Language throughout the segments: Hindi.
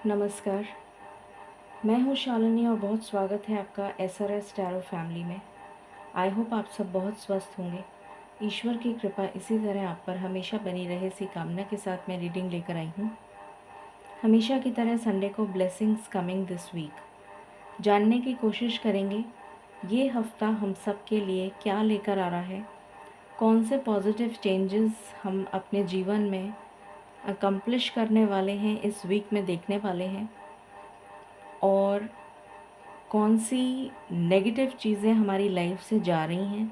नमस्कार, मैं हूँ शालिनी और बहुत स्वागत है आपका SRS टैरो फैमिली में। आई होप आप सब बहुत स्वस्थ होंगे। ईश्वर की कृपा इसी तरह आप पर हमेशा बनी रहे, इसी कामना के साथ मैं रीडिंग लेकर आई हूँ। हमेशा की तरह संडे को ब्लेसिंग्स कमिंग दिस वीक जानने की कोशिश करेंगे ये हफ्ता हम सब के लिए क्या लेकर आ रहा है, कौन से पॉजिटिव चेंजेस हम अपने जीवन में अकम्प्लिश करने वाले हैं, इस वीक में देखने वाले हैं, और कौन सी नेगेटिव चीज़ें हमारी लाइफ से जा रही हैं,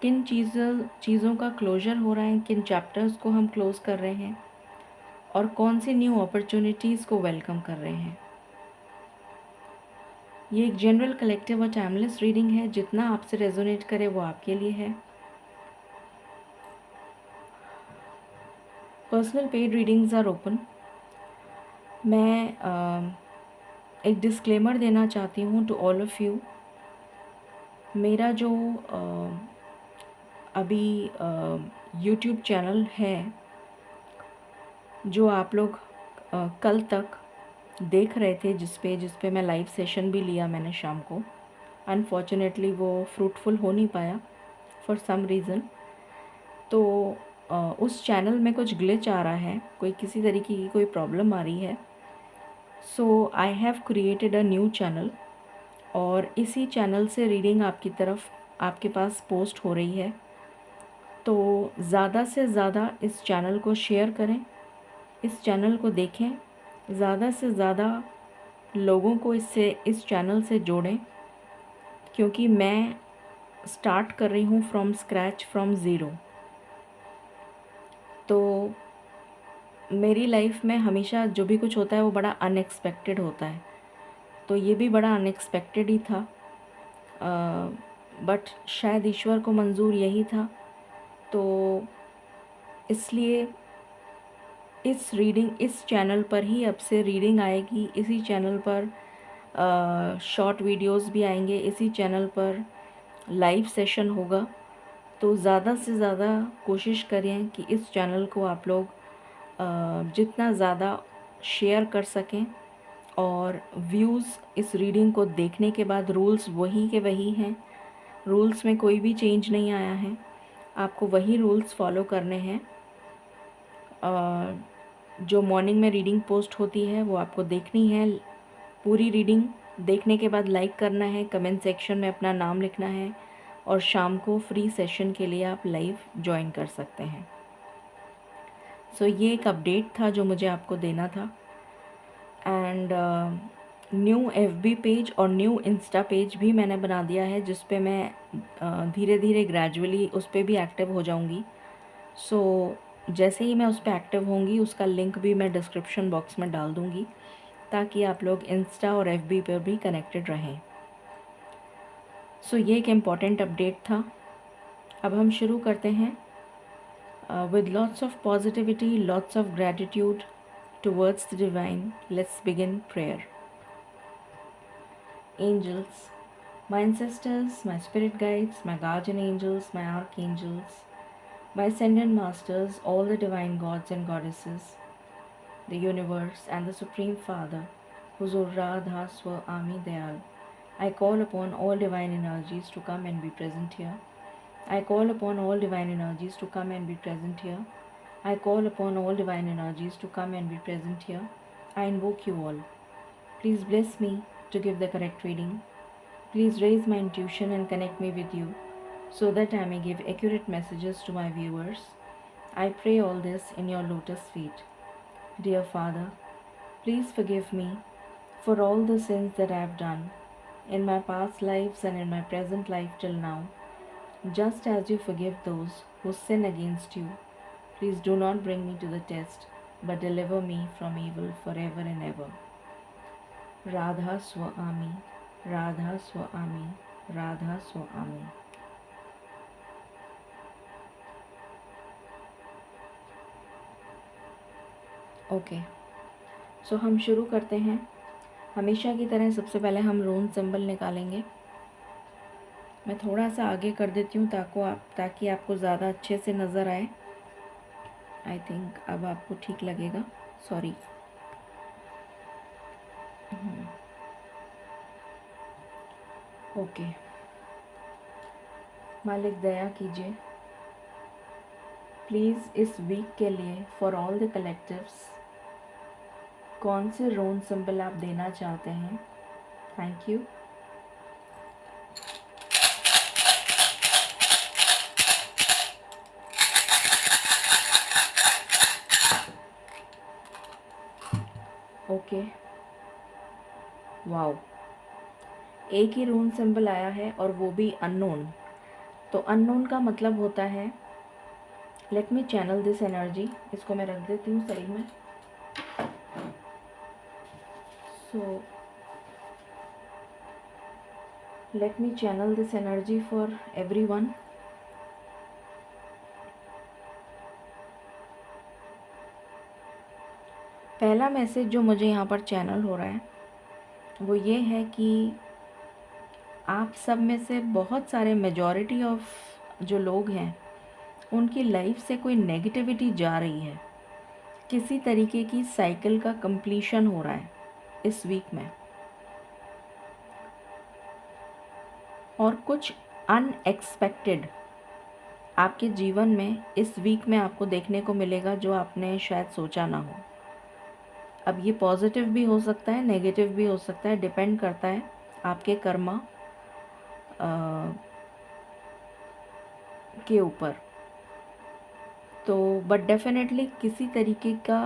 किन चीज़ों का क्लोज़र हो रहा है, किन चैप्टर्स को हम क्लोज़ कर रहे हैं और कौन सी न्यू अपॉर्चुनिटीज़ को वेलकम कर रहे हैं। ये एक जनरल कलेक्टिव और टाइमलेस रीडिंग है। जितना आपसे रेजोनेट करे वो आपके लिए है। Personal paid readings are open. मैं एक डिस्क्लेमर देना चाहती हूँ टू ऑल ऑफ़ यू। मेरा जो अभी यूट्यूब चैनल है, जो आप लोग कल तक देख रहे थे, जिस पे मैं लाइव सेशन भी लिया मैंने शाम को, अनफॉर्चुनेटली वो फ्रूटफुल हो नहीं पाया फॉर सम रीज़न। तो उस चैनल में कुछ ग्लिच आ रहा है, कोई किसी तरीके की कोई प्रॉब्लम आ रही है। So I have created a new channel और इसी चैनल से रीडिंग आपके पास पोस्ट हो रही है। तो ज़्यादा से ज़्यादा इस चैनल को शेयर करें, इस चैनल को देखें, ज़्यादा से ज़्यादा लोगों को इस चैनल से जोड़ें, क्योंकि मैं स्टार्ट कर रही हूँ फ्रॉम स्क्रैच, फ्रॉम ज़ीरो। तो मेरी लाइफ में हमेशा जो भी कुछ होता है वो बड़ा अनएक्सपेक्टेड होता है, तो ये भी बड़ा अनएक्सपेक्टेड ही था। बट शायद ईश्वर को मंजूर यही था, तो इसलिए इस चैनल पर ही अब से रीडिंग आएगी। इसी चैनल पर शॉर्ट वीडियोस भी आएंगे, इसी चैनल पर लाइव सेशन होगा। तो ज़्यादा से ज़्यादा कोशिश करें कि इस चैनल को आप लोग जितना ज़्यादा शेयर कर सकें। और व्यूज़ इस रीडिंग को देखने के बाद, रूल्स वही के वही हैं, रूल्स में कोई भी चेंज नहीं आया है, आपको वही रूल्स फॉलो करने हैं। जो मॉर्निंग में रीडिंग पोस्ट होती है वो आपको देखनी है। पूरी रीडिंग देखने के बाद लाइक करना है, कमेंट सेक्शन में अपना नाम लिखना है, और शाम को फ्री सेशन के लिए आप लाइव ज्वाइन कर सकते हैं। सो ये एक अपडेट था जो मुझे आपको देना था। एंड न्यू FB पेज और न्यू इंस्टा पेज भी मैंने बना दिया है, जिस पे मैं धीरे धीरे ग्रेजुअली उस पर भी एक्टिव हो जाऊंगी। सो जैसे ही मैं उस पर एक्टिव होंगी, उसका लिंक भी मैं डिस्क्रिप्शन बॉक्स में डाल दूंगी, ताकि आप लोग इंस्टा और FB पर भी कनेक्टेड रहें। सो ये एक इम्पॉर्टेंट अपडेट था। अब हम शुरू करते हैं with lots of positivity, lots of gratitude towards the divine. Let's begin prayer. Angels, my ancestors, my spirit guides, my guardian angels, my archangels, my ascended masters, all the divine gods and goddesses, the universe and the Supreme Father, Huzur Radha Swa Ami Dayal, I call upon all divine energies to come and be present here. I call upon all divine energies to come and be present here. I call upon all divine energies to come and be present here. I invoke you all. Please bless me to give the correct reading. Please raise my intuition and connect me with you, so that I may give accurate messages to my viewers. I pray all this in your lotus feet. Dear Father, please forgive me for all the sins that I have done in my past lives and in my present life till now. Just as you forgive those who sin against you, please do not bring me to the test, but deliver me from evil forever and ever. Radha Swami, Radha Swami, Radha Swami. Okay, so हम शुरू करते हैं। हमेशा की तरह सबसे पहले हम रून सिंबल निकालेंगे। मैं थोड़ा सा आगे कर देती हूँ ताकि आपको ज़्यादा अच्छे से नज़र आए। आई थिंक अब आपको ठीक लगेगा। सॉरी। ओके, मालिक दया कीजिए प्लीज़ इस वीक के लिए फॉर ऑल द कलेक्टिव्स कौन से रून सिंबल आप देना चाहते हैं। Thank you. ओके, वाओ, एक ही रून सिंबल आया है और वो भी अननोन। तो अननोन का मतलब होता है, let me channel this energy, इसको मैं रख देती हूँ साइड में। So let me channel this energy for everyone. पहला मैसेज जो मुझे यहाँ पर चैनल हो रहा है वो ये है कि आप सब में से बहुत सारे मेजॉरिटी ऑफ जो लोग हैं उनकी लाइफ से कोई नेगेटिविटी जा रही है। किसी तरीके की साइकिल का कंप्लीशन हो रहा है इस वीक में, और कुछ अनएक्सपेक्टेड आपके जीवन में इस वीक में आपको देखने को मिलेगा जो आपने शायद सोचा ना हो। अब ये पॉजिटिव भी हो सकता है, नेगेटिव भी हो सकता है, डिपेंड करता है आपके कर्मा के ऊपर। तो बट डेफिनेटली किसी तरीके का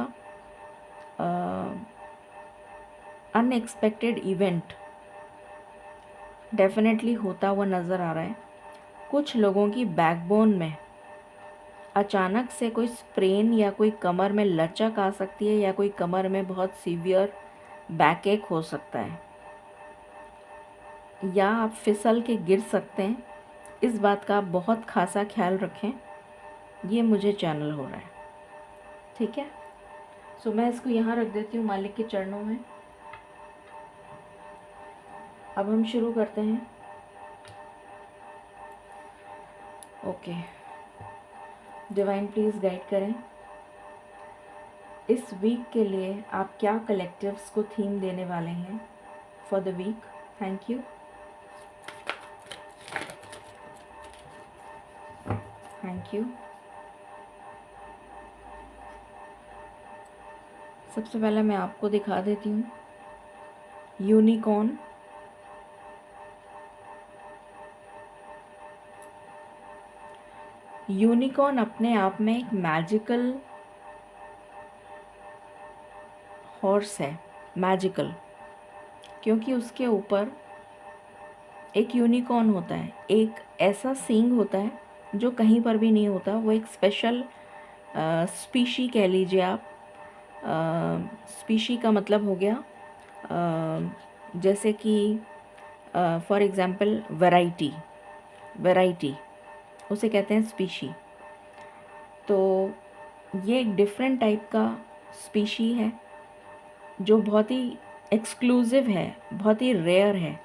अनएक्सपेक्टेड इवेंट डेफिनेटली होता हुआ नज़र आ रहा है। कुछ लोगों की बैकबोन में अचानक से कोई स्प्रेन या कोई कमर में लचक आ सकती है, या कोई कमर में बहुत सीवियर बैकएक हो सकता है, या आप फिसल के गिर सकते हैं। इस बात का आप बहुत खासा ख्याल रखें, ये मुझे चैनल हो रहा है। ठीक है, सो मैं इसको यहाँ रख देती हूँ मालिक के चरणों में। अब हम शुरू करते हैं। ओके, डिवाइन प्लीज़ गाइड करें इस वीक के लिए आप क्या कलेक्टिव्स को थीम देने वाले हैं for the week. Thank you, thank you. सबसे पहले मैं आपको दिखा देती हूँ यूनिकॉर्न। यूनिकॉर्न अपने आप में एक मैजिकल हॉर्स है, मैजिकल, क्योंकि उसके ऊपर एक यूनिकॉर्न होता है, एक ऐसा सींग होता है जो कहीं पर भी नहीं होता। वो एक स्पेशल स्पीशी कह लीजिए आप। स्पीशी का मतलब हो गया जैसे कि फॉर एग्ज़ाम्पल वैरायटी, वैरायटी उसे कहते हैं स्पीशी। तो ये एक डिफरेंट टाइप का स्पीशी है जो बहुत ही एक्सक्लूसिव है, बहुत ही रेयर है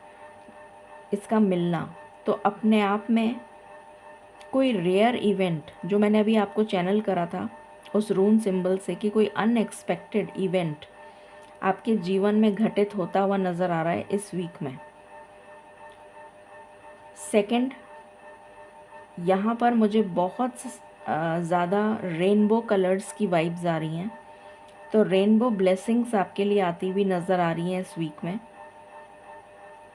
इसका मिलना। तो अपने आप में कोई रेयर इवेंट जो मैंने अभी आपको चैनल करा था उस रून सिंबल से, कि कोई अनएक्सपेक्टेड इवेंट आपके जीवन में घटित होता हुआ नज़र आ रहा है इस वीक में। सेकंड, यहाँ पर मुझे बहुत ज़्यादा रेनबो कलर्स की वाइब्स आ रही हैं। तो रेनबो ब्लेसिंग्स आपके लिए आती हुई नज़र आ रही हैं इस वीक में।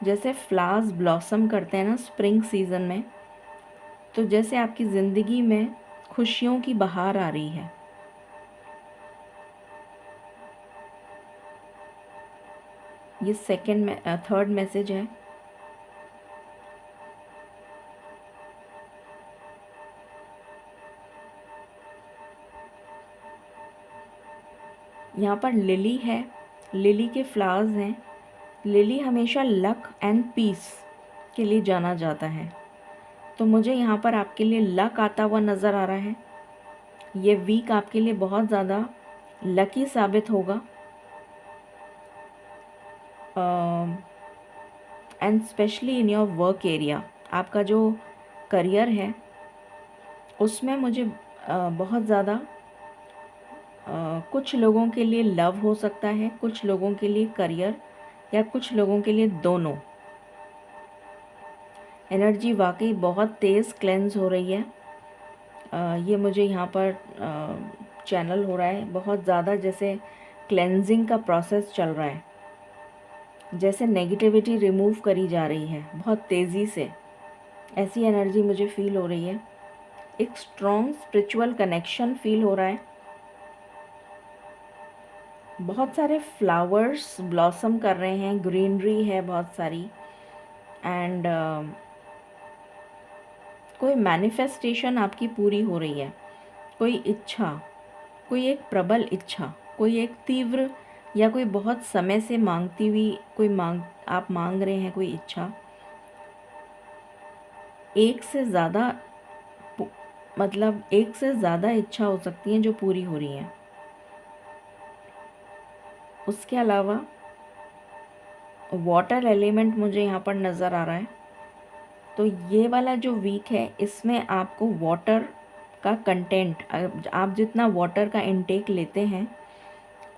जैसे फ्लावर्स ब्लॉसम करते हैं ना स्प्रिंग सीज़न में, तो जैसे आपकी ज़िंदगी में खुशियों की बहार आ रही है। ये थर्ड मैसेज है। यहाँ पर लिली है, लिली के फ्लावर्स हैं। लिली हमेशा लक एंड पीस के लिए जाना जाता है। तो मुझे यहाँ पर आपके लिए लक आता हुआ नज़र आ रहा है। ये वीक आपके लिए बहुत ज़्यादा लकी साबित होगा, and specially in your work area. आपका जो करियर है उसमें मुझे बहुत ज़्यादा कुछ लोगों के लिए लव हो सकता है, कुछ लोगों के लिए करियर या कुछ लोगों के लिए दोनों। एनर्जी वाकई बहुत तेज़ क्लेंस हो रही है। ये मुझे यहाँ पर चैनल हो रहा है बहुत ज़्यादा, जैसे क्लेंजिंग का प्रोसेस चल रहा है, जैसे नेगेटिविटी रिमूव करी जा रही है बहुत तेज़ी से। ऐसी एनर्जी मुझे फील हो रही है। एक स्ट्रॉन्ग स्पिरिचुअल कनेक्शन फील हो रहा है। बहुत सारे फ्लावर्स ब्लॉसम कर रहे हैं, ग्रीनरी है बहुत सारी। एंड कोई मैनिफेस्टेशन आपकी पूरी हो रही है। कोई इच्छा, कोई एक प्रबल इच्छा, कोई एक तीव्र या कोई बहुत समय से मांगती हुई कोई आप मांग रहे हैं कोई इच्छा। एक से ज़्यादा, मतलब एक से ज़्यादा इच्छा हो सकती हैं जो पूरी हो रही हैं। उसके अलावा वाटर एलिमेंट मुझे यहाँ पर नज़र आ रहा है। तो ये वाला जो वीक है इसमें आपको वाटर का कंटेंट, आप जितना वाटर का इंटेक लेते हैं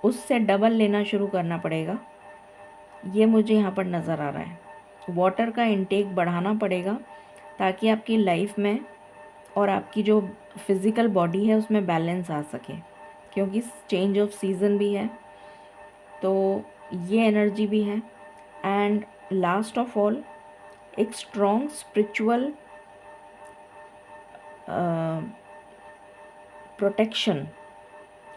उससे डबल लेना शुरू करना पड़ेगा। ये मुझे यहाँ पर नज़र आ रहा है। वाटर का इंटेक बढ़ाना पड़ेगा ताकि आपकी लाइफ में और आपकी जो फिज़िकल बॉडी है उसमें बैलेंस आ सके, क्योंकि चेंज ऑफ सीज़न भी है, तो ये एनर्जी भी है। एंड लास्ट ऑफ ऑल, एक स्ट्रॉन्ग स्पिरिचुअल प्रोटेक्शन,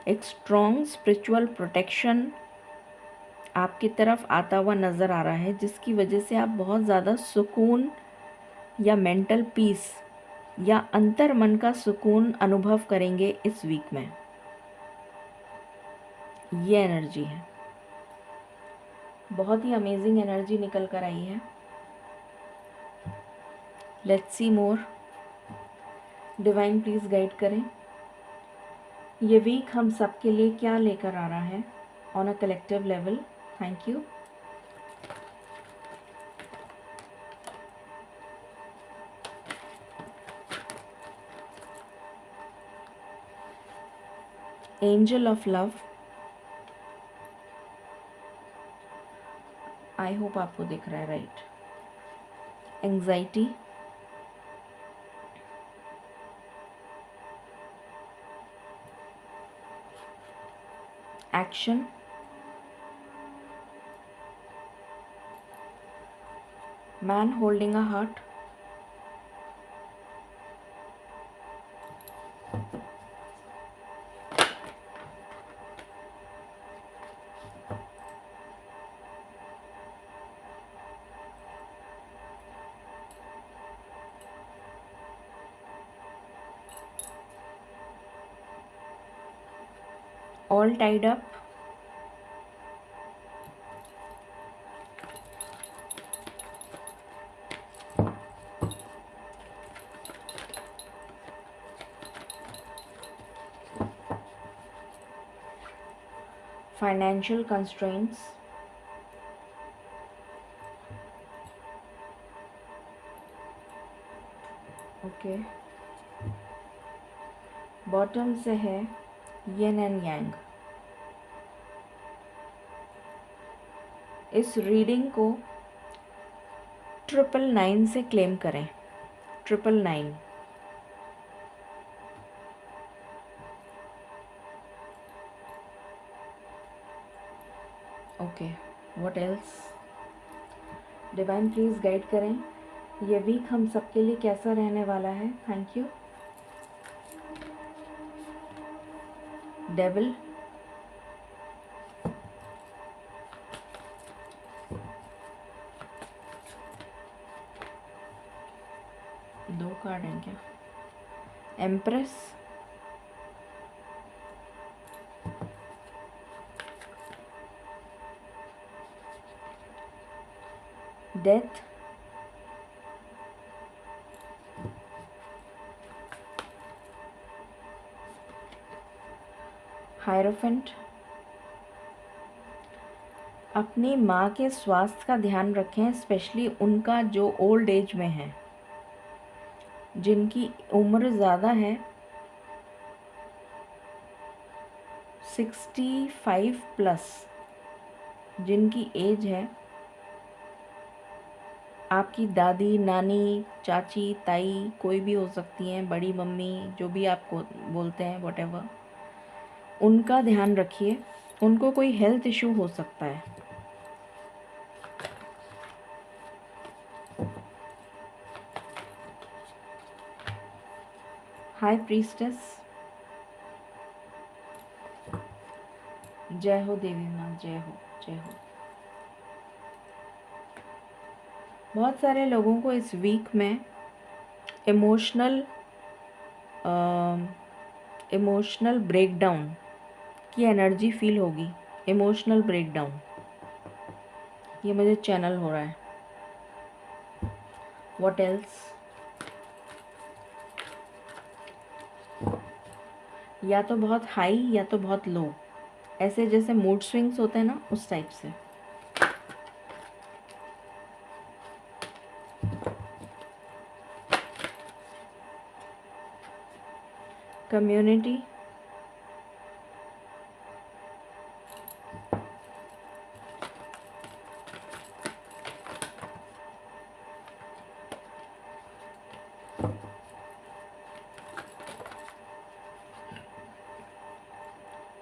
एक स्ट्रॉन्ग स्पिरिचुअल प्रोटेक्शन आपकी तरफ आता हुआ नज़र आ रहा है, जिसकी वजह से आप बहुत ज़्यादा सुकून या मेंटल पीस या अंतर मन का सुकून अनुभव करेंगे इस वीक में। ये एनर्जी है, बहुत ही अमेजिंग एनर्जी निकल कर आई है। Let's see more. Divine please guide करें, ये वीक हम सब के लिए क्या लेकर आ रहा है on a collective level. Thank you. Angel of love, I hope आपको दिख रहा है, right. Anxiety, action, man holding a heart, all tied up, financial constraints, okay. Bottom से है येन एंड यांग। इस रीडिंग को 999 से क्लेम करें, 999। Okay, what else? Divine please guide करें, ये वीक हम सबके लिए कैसा रहने वाला है। Thank you. डेविल, दो कार्ड हैं क्या? Empress, death, hierophant. अपनी माँ के स्वास्थ्य का ध्यान रखें, स्पेशली उनका जो ओल्ड एज में है, जिनकी उम्र ज़्यादा है, 65 प्लस जिनकी एज है, आपकी दादी, नानी, चाची, ताई कोई भी हो सकती हैं, बड़ी मम्मी, जो भी आपको बोलते हैं, वॉटेवर, उनका ध्यान रखिए। उनको कोई हेल्थ इशू हो सकता है। हाय प्रीस्टेस, जय हो देवी माँ, जय हो, जय हो। बहुत सारे लोगों को इस वीक में इमोशनल ब्रेकडाउन की एनर्जी फील होगी। इमोशनल ब्रेकडाउन, ये मुझे चैनल हो रहा है। What else? या तो बहुत हाई या तो बहुत लो, ऐसे जैसे मूड स्विंग्स होते हैं ना, उस टाइप से। Community,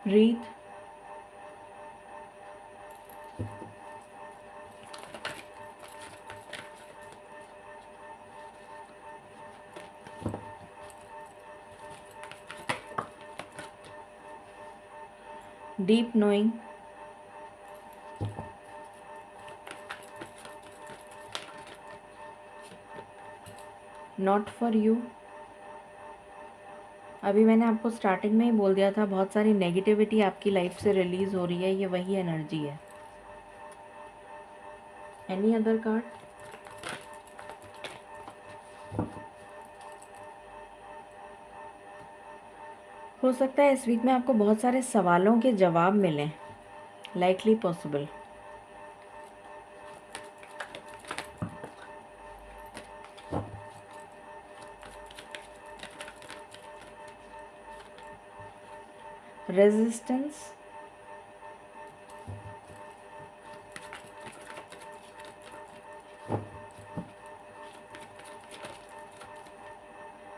breathe, deep knowing, not for you। अभी मैंने आपको स्टार्टिंग में ही बोल दिया था, बहुत सारी नेगेटिविटी आपकी लाइफ से रिलीज हो रही है, ये वही एनर्जी है। Any other card? हो सकता है इस वीक में आपको बहुत सारे सवालों के जवाब मिलें, लाइकली पॉसिबल। रेजिस्टेंस,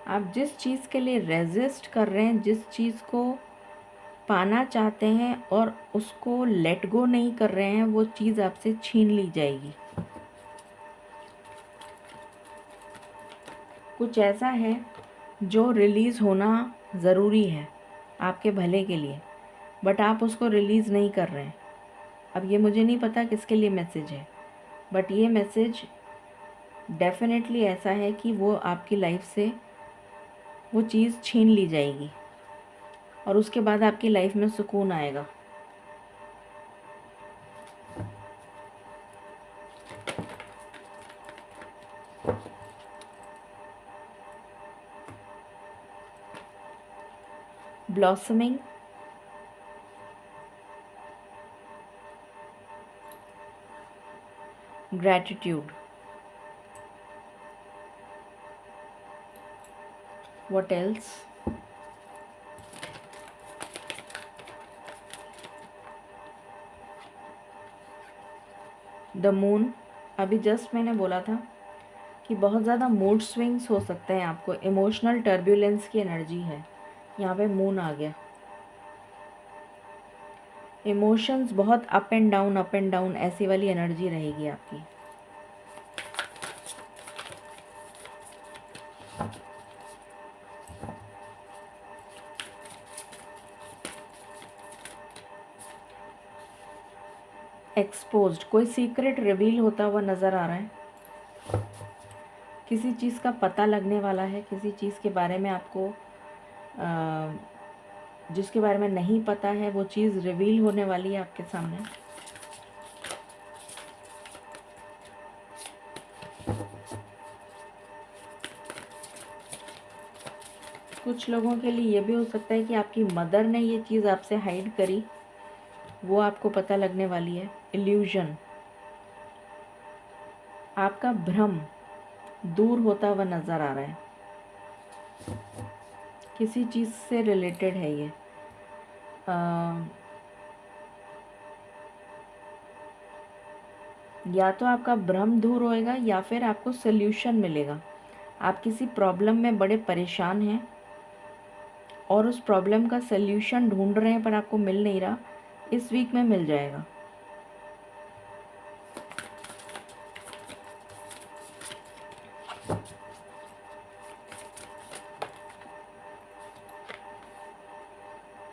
आप जिस चीज़ के लिए रेजिस्ट कर रहे हैं, जिस चीज़ को पाना चाहते हैं और उसको लेट गो नहीं कर रहे हैं, वो चीज़ आपसे छीन ली जाएगी। कुछ ऐसा है जो रिलीज़ होना ज़रूरी है आपके भले के लिए, बट आप उसको रिलीज़ नहीं कर रहे हैं। अब ये मुझे नहीं पता किसके लिए मैसेज है, बट ये मैसेज डेफिनेटली ऐसा है कि वो आपकी लाइफ से वो चीज़ छीन ली जाएगी और उसके बाद आपकी लाइफ में सुकून आएगा। Blossoming, gratitude. What else? The moon. अभी जस्ट मैंने बोला था कि बहुत ज़्यादा मूड स्विंग्स हो सकते हैं आपको, इमोशनल टर्ब्यूलेंस की एनर्जी है। यहाँ पे मून आ गया। इमोशंस बहुत अप एंड डाउन ऐसी वाली एनर्जी रहेगी आपकी। एक्सपोज्ड, कोई सीक्रेट रिवील होता हुआ नज़र आ रहा है। किसी चीज़ का पता लगने वाला है, किसी चीज़ के बारे में आपको जिसके बारे में नहीं पता है, वो चीज़ रिवील होने वाली है आपके सामने। कुछ लोगों के लिए ये भी हो सकता है कि आपकी मदर ने ये चीज़ आपसे हाइड करी, वो आपको पता लगने वाली है। इल्यूजन, आपका भ्रम दूर होता हुआ नज़र आ रहा है। किसी चीज़ से रिलेटेड है ये। या तो आपका भ्रम दूर होएगा या फिर आपको सल्यूशन मिलेगा। आप किसी प्रॉब्लम में बड़े परेशान हैं और उस प्रॉब्लम का सल्यूशन ढूंढ रहे हैं पर आपको मिल नहीं रहा, इस वीक में मिल जाएगा।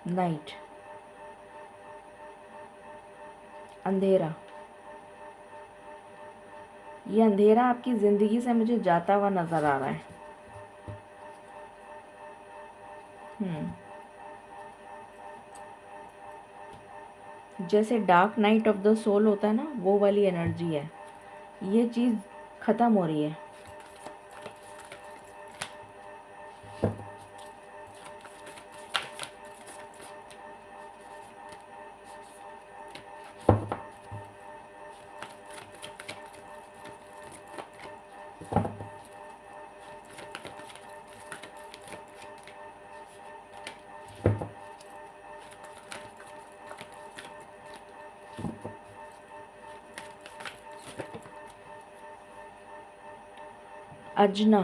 नाइट, अंधेरा। ये अंधेरा आपकी ज़िंदगी से मुझे जाता हुआ नज़र आ रहा है। जैसे dark night of the soul होता है ना, वो वाली एनर्जी है। ये चीज़ ख़त्म हो रही है। अजना,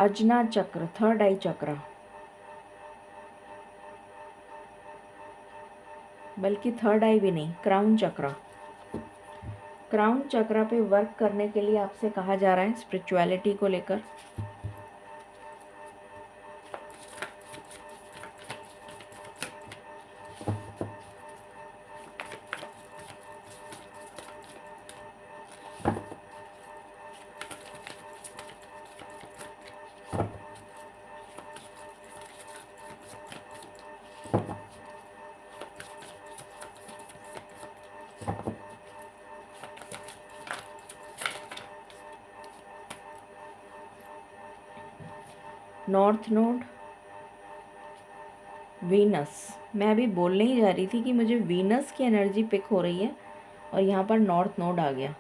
अजना चक्र, थर्ड आई चक्र, बल्कि थर्ड आई भी नहीं, क्राउन चक्र। क्राउन चक्र पे वर्क करने के लिए आपसे कहा जा रहा है स्पिरिचुअलिटी को लेकर। North node, Venus. मैं अभी बोलने ही जा रही थी कि मुझे वीनस की एनर्जी पिक हो रही है और यहाँ पर नॉर्थ नोड आ गया।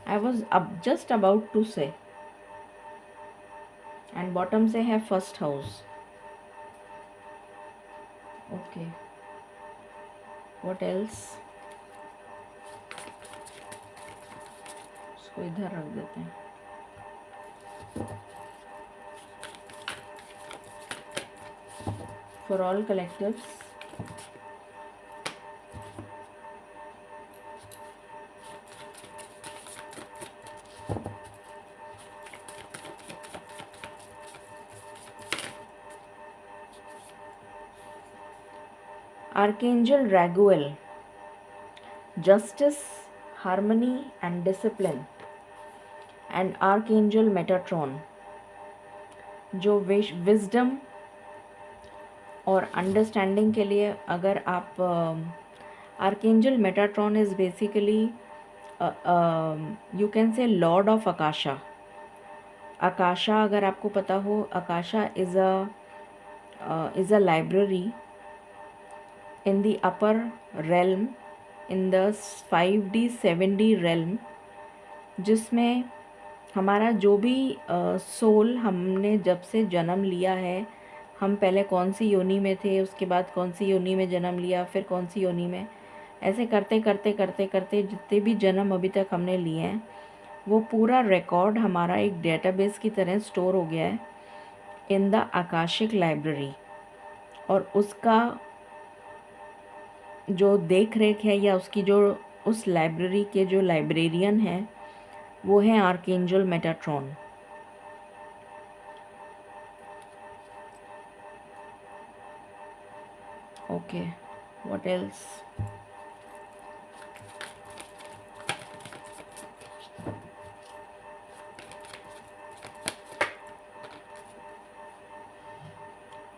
आई वॉज अब जस्ट अबाउट टू से। एंड बॉटम से है first house. Okay, what else? इसको इधर रख देते हैं। For all collectives, Archangel Raguel, justice, harmony and discipline, and Archangel Metatron, जो विजडम और अंडरस्टैंडिंग के लिए, अगर आप archangel Metatron is basically you can say lord of Akasha. Akasha, अगर आपको पता हो, Akasha is a library in the upper realm, in the 5D 7D realm, जिसमें हमारा जो भी सोल, हमने जब से जन्म लिया है, हम पहले कौन सी योनि में थे, उसके बाद कौन सी योनि में जन्म लिया, फिर कौन सी योनि में, ऐसे करते करते करते करते जितने भी जन्म अभी तक हमने लिए हैं, वो पूरा रिकॉर्ड हमारा एक डेटाबेस की तरह स्टोर हो गया है इन द आकाशिक लाइब्रेरी। और उसका जो देख रेख है, या उसकी जो, उस लाइब्रेरी के जो लाइब्रेरियन हैं, वो है archangel Metatron. Okay, what else?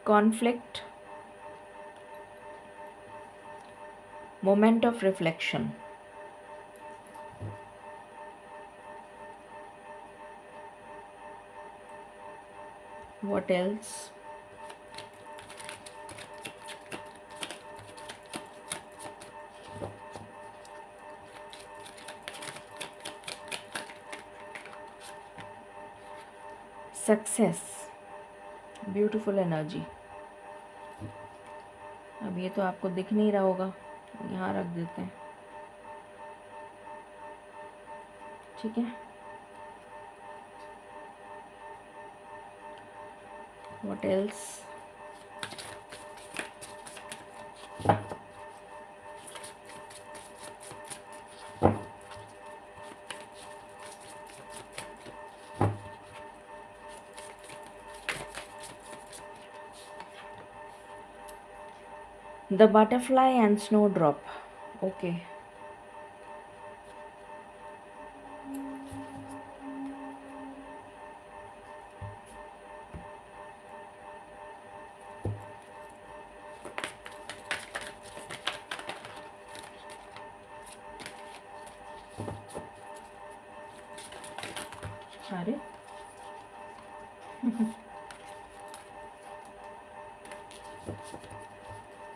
Conflict, moment of reflection, what else? Success, beautiful energy. अब ये तो आपको दिख नहीं रहा होगा, यहाँ रख देते हैं, ठीक है। What else? The butterfly and snowdrop. Okay. अरे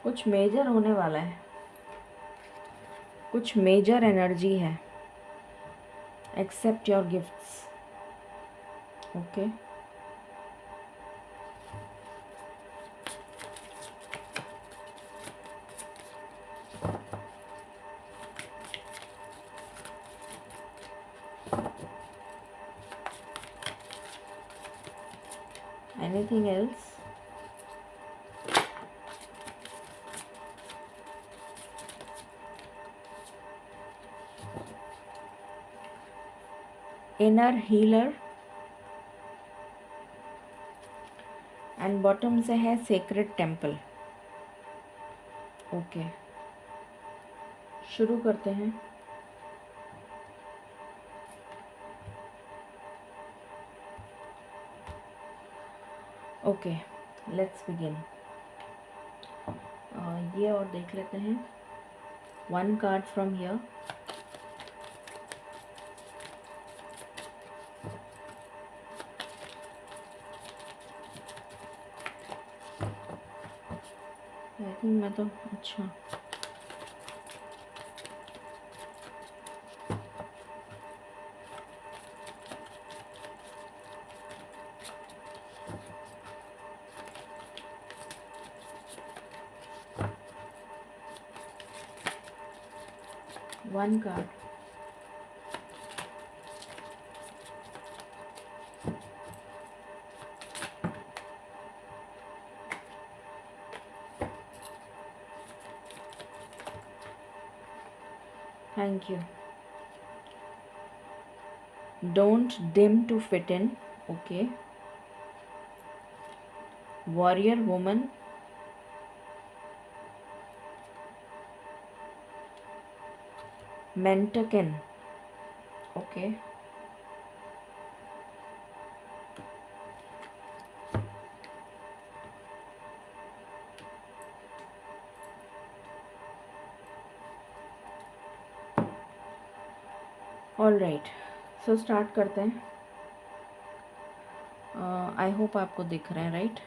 कुछ मेजर होने वाला है, कुछ मेजर एनर्जी है। Accept your gifts, okay. Anything else? Inner healer and bottom से है सेक्रेड टेम्पल। ओके, शुरू करते हैं। Okay, let's begin. ये और देख लेते हैं। One card from here, I think मैं तो अच्छा one card. Thank you. Don't dim to fit in, okay. Warrior woman, मेंटकिन, okay. All right, so start करते हैं। आई होप आपको दिख रहे हैं, राइट?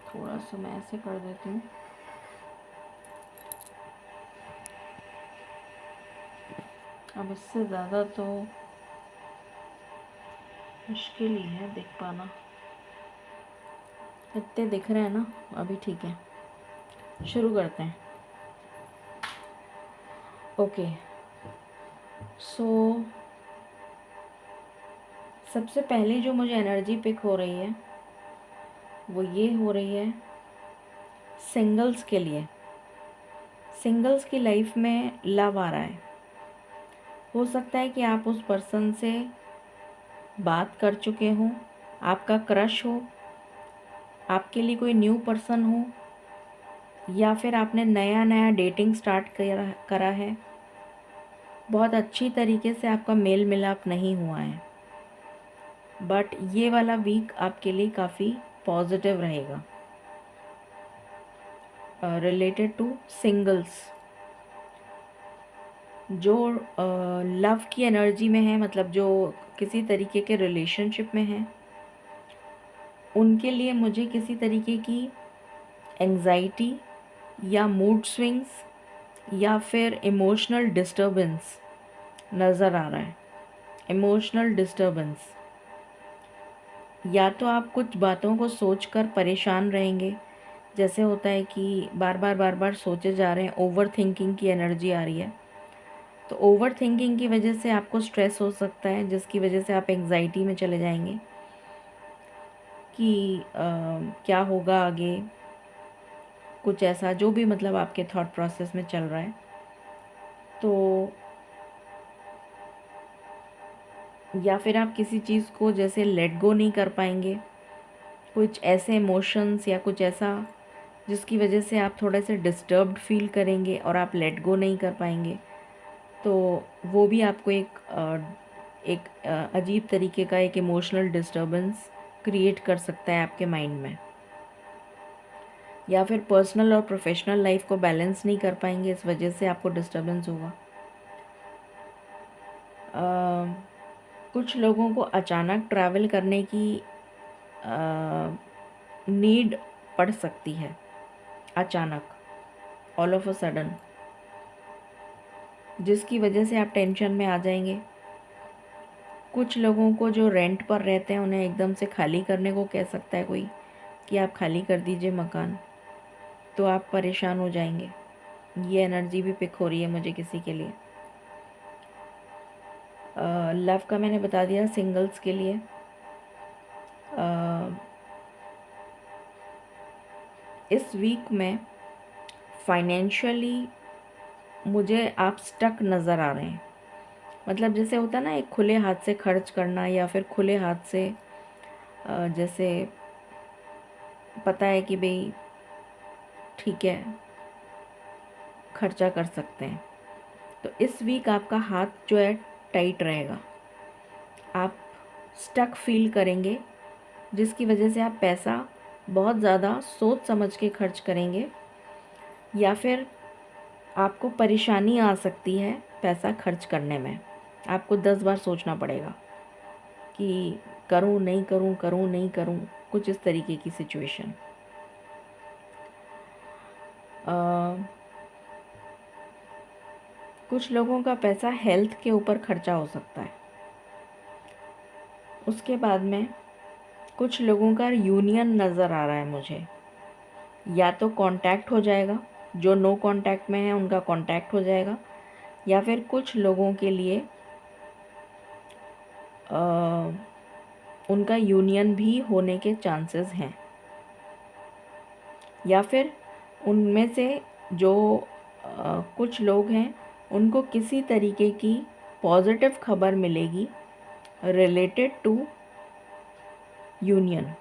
थोड़ा सा मैं ऐसे कर देती हूँ। अब इससे ज़्यादा तो मुश्किल ही है दिख पाना। इतने दिख रहे हैं ना, अभी ठीक है। शुरू करते हैं। ओके, सो सबसे पहले जो मुझे एनर्जी पिक हो रही है वो ये हो रही है सिंगल्स के लिए। सिंगल्स की लाइफ में लव आ रहा है। हो सकता है कि आप उस पर्सन से बात कर चुके हों, आपका क्रश हो, आपके लिए कोई न्यू पर्सन हो, या फिर आपने नया नया डेटिंग स्टार्ट करा है। बहुत अच्छी तरीके से आपका मेल मिलाप नहीं हुआ है, बट ये वाला वीक आपके लिए काफ़ी पॉजिटिव रहेगा रिलेटेड टू सिंगल्स। जो लव की एनर्जी में है, मतलब जो किसी तरीके के रिलेशनशिप में हैं, उनके लिए मुझे किसी तरीके की एंजाइटी या मूड स्विंग्स या फिर इमोशनल डिस्टर्बेंस नज़र आ रहा है। इमोशनल डिस्टर्बेंस, या तो आप कुछ बातों को सोचकर परेशान रहेंगे जैसे होता है कि बार बार सोचे जा रहे हैं, ओवर थिंकिंग की एनर्जी आ रही है। तो ओवर थिंकिंग की वजह से आपको स्ट्रेस हो सकता है, जिसकी वजह से आप एंग्जाइटी में चले जाएंगे कि क्या होगा आगे, कुछ ऐसा जो भी मतलब आपके थॉट प्रोसेस में चल रहा है। तो या फिर आप किसी चीज़ को जैसे लेट गो नहीं कर पाएंगे, कुछ ऐसे इमोशंस या कुछ ऐसा जिसकी वजह से आप थोड़े से डिस्टर्ब्ड फील करेंगे और आप लेट गो नहीं कर पाएंगे। तो वो भी आपको एक अजीब तरीके का एक इमोशनल डिस्टर्बेंस क्रिएट कर सकता है आपके माइंड में। या फिर पर्सनल और प्रोफेशनल लाइफ को बैलेंस नहीं कर पाएंगे, इस वजह से आपको डिस्टर्बेंस होगा। कुछ लोगों को अचानक ट्रैवल करने की नीड पड़ सकती है, अचानक, ऑल ऑफ अ सडन, जिसकी वजह से आप टेंशन में आ जाएंगे। कुछ लोगों को जो रेंट पर रहते हैं उन्हें एकदम से खाली करने को कह सकता है कोई कि आप खाली कर दीजिए मकान, तो आप परेशान हो जाएंगे। ये एनर्जी भी पिक हो रही है मुझे किसी के लिए। लव का मैंने बता दिया, सिंगल्स के लिए इस वीक में फाइनेंशियली मुझे आप स्टक नज़र आ रहे हैं। मतलब जैसे होता है ना, एक खुले हाथ से खर्च करना, या फिर खुले हाथ से जैसे पता है कि भाई ठीक है खर्चा कर सकते हैं। तो इस वीक आपका हाथ जो है टाइट रहेगा, आप स्टक फील करेंगे, जिसकी वजह से आप पैसा बहुत ज़्यादा सोच समझ के खर्च करेंगे, या फिर आपको परेशानी आ सकती है पैसा खर्च करने में। आपको 10 बार सोचना पड़ेगा कि करूं नहीं करूं, करूं नहीं करूं, कुछ इस तरीके की सिचुएशन। कुछ लोगों का पैसा हेल्थ के ऊपर खर्चा हो सकता है। उसके बाद में कुछ लोगों का यूनियन नज़र आ रहा है मुझे, या तो कांटेक्ट हो जाएगा, जो नो कांटेक्ट में है उनका कांटेक्ट हो जाएगा, या फिर कुछ लोगों के लिए उनका यूनियन भी होने के चांसेस हैं, या फिर उनमें से जो कुछ लोग हैं उनको किसी तरीके की पॉजिटिव खबर मिलेगी रिलेटेड टू यूनियन,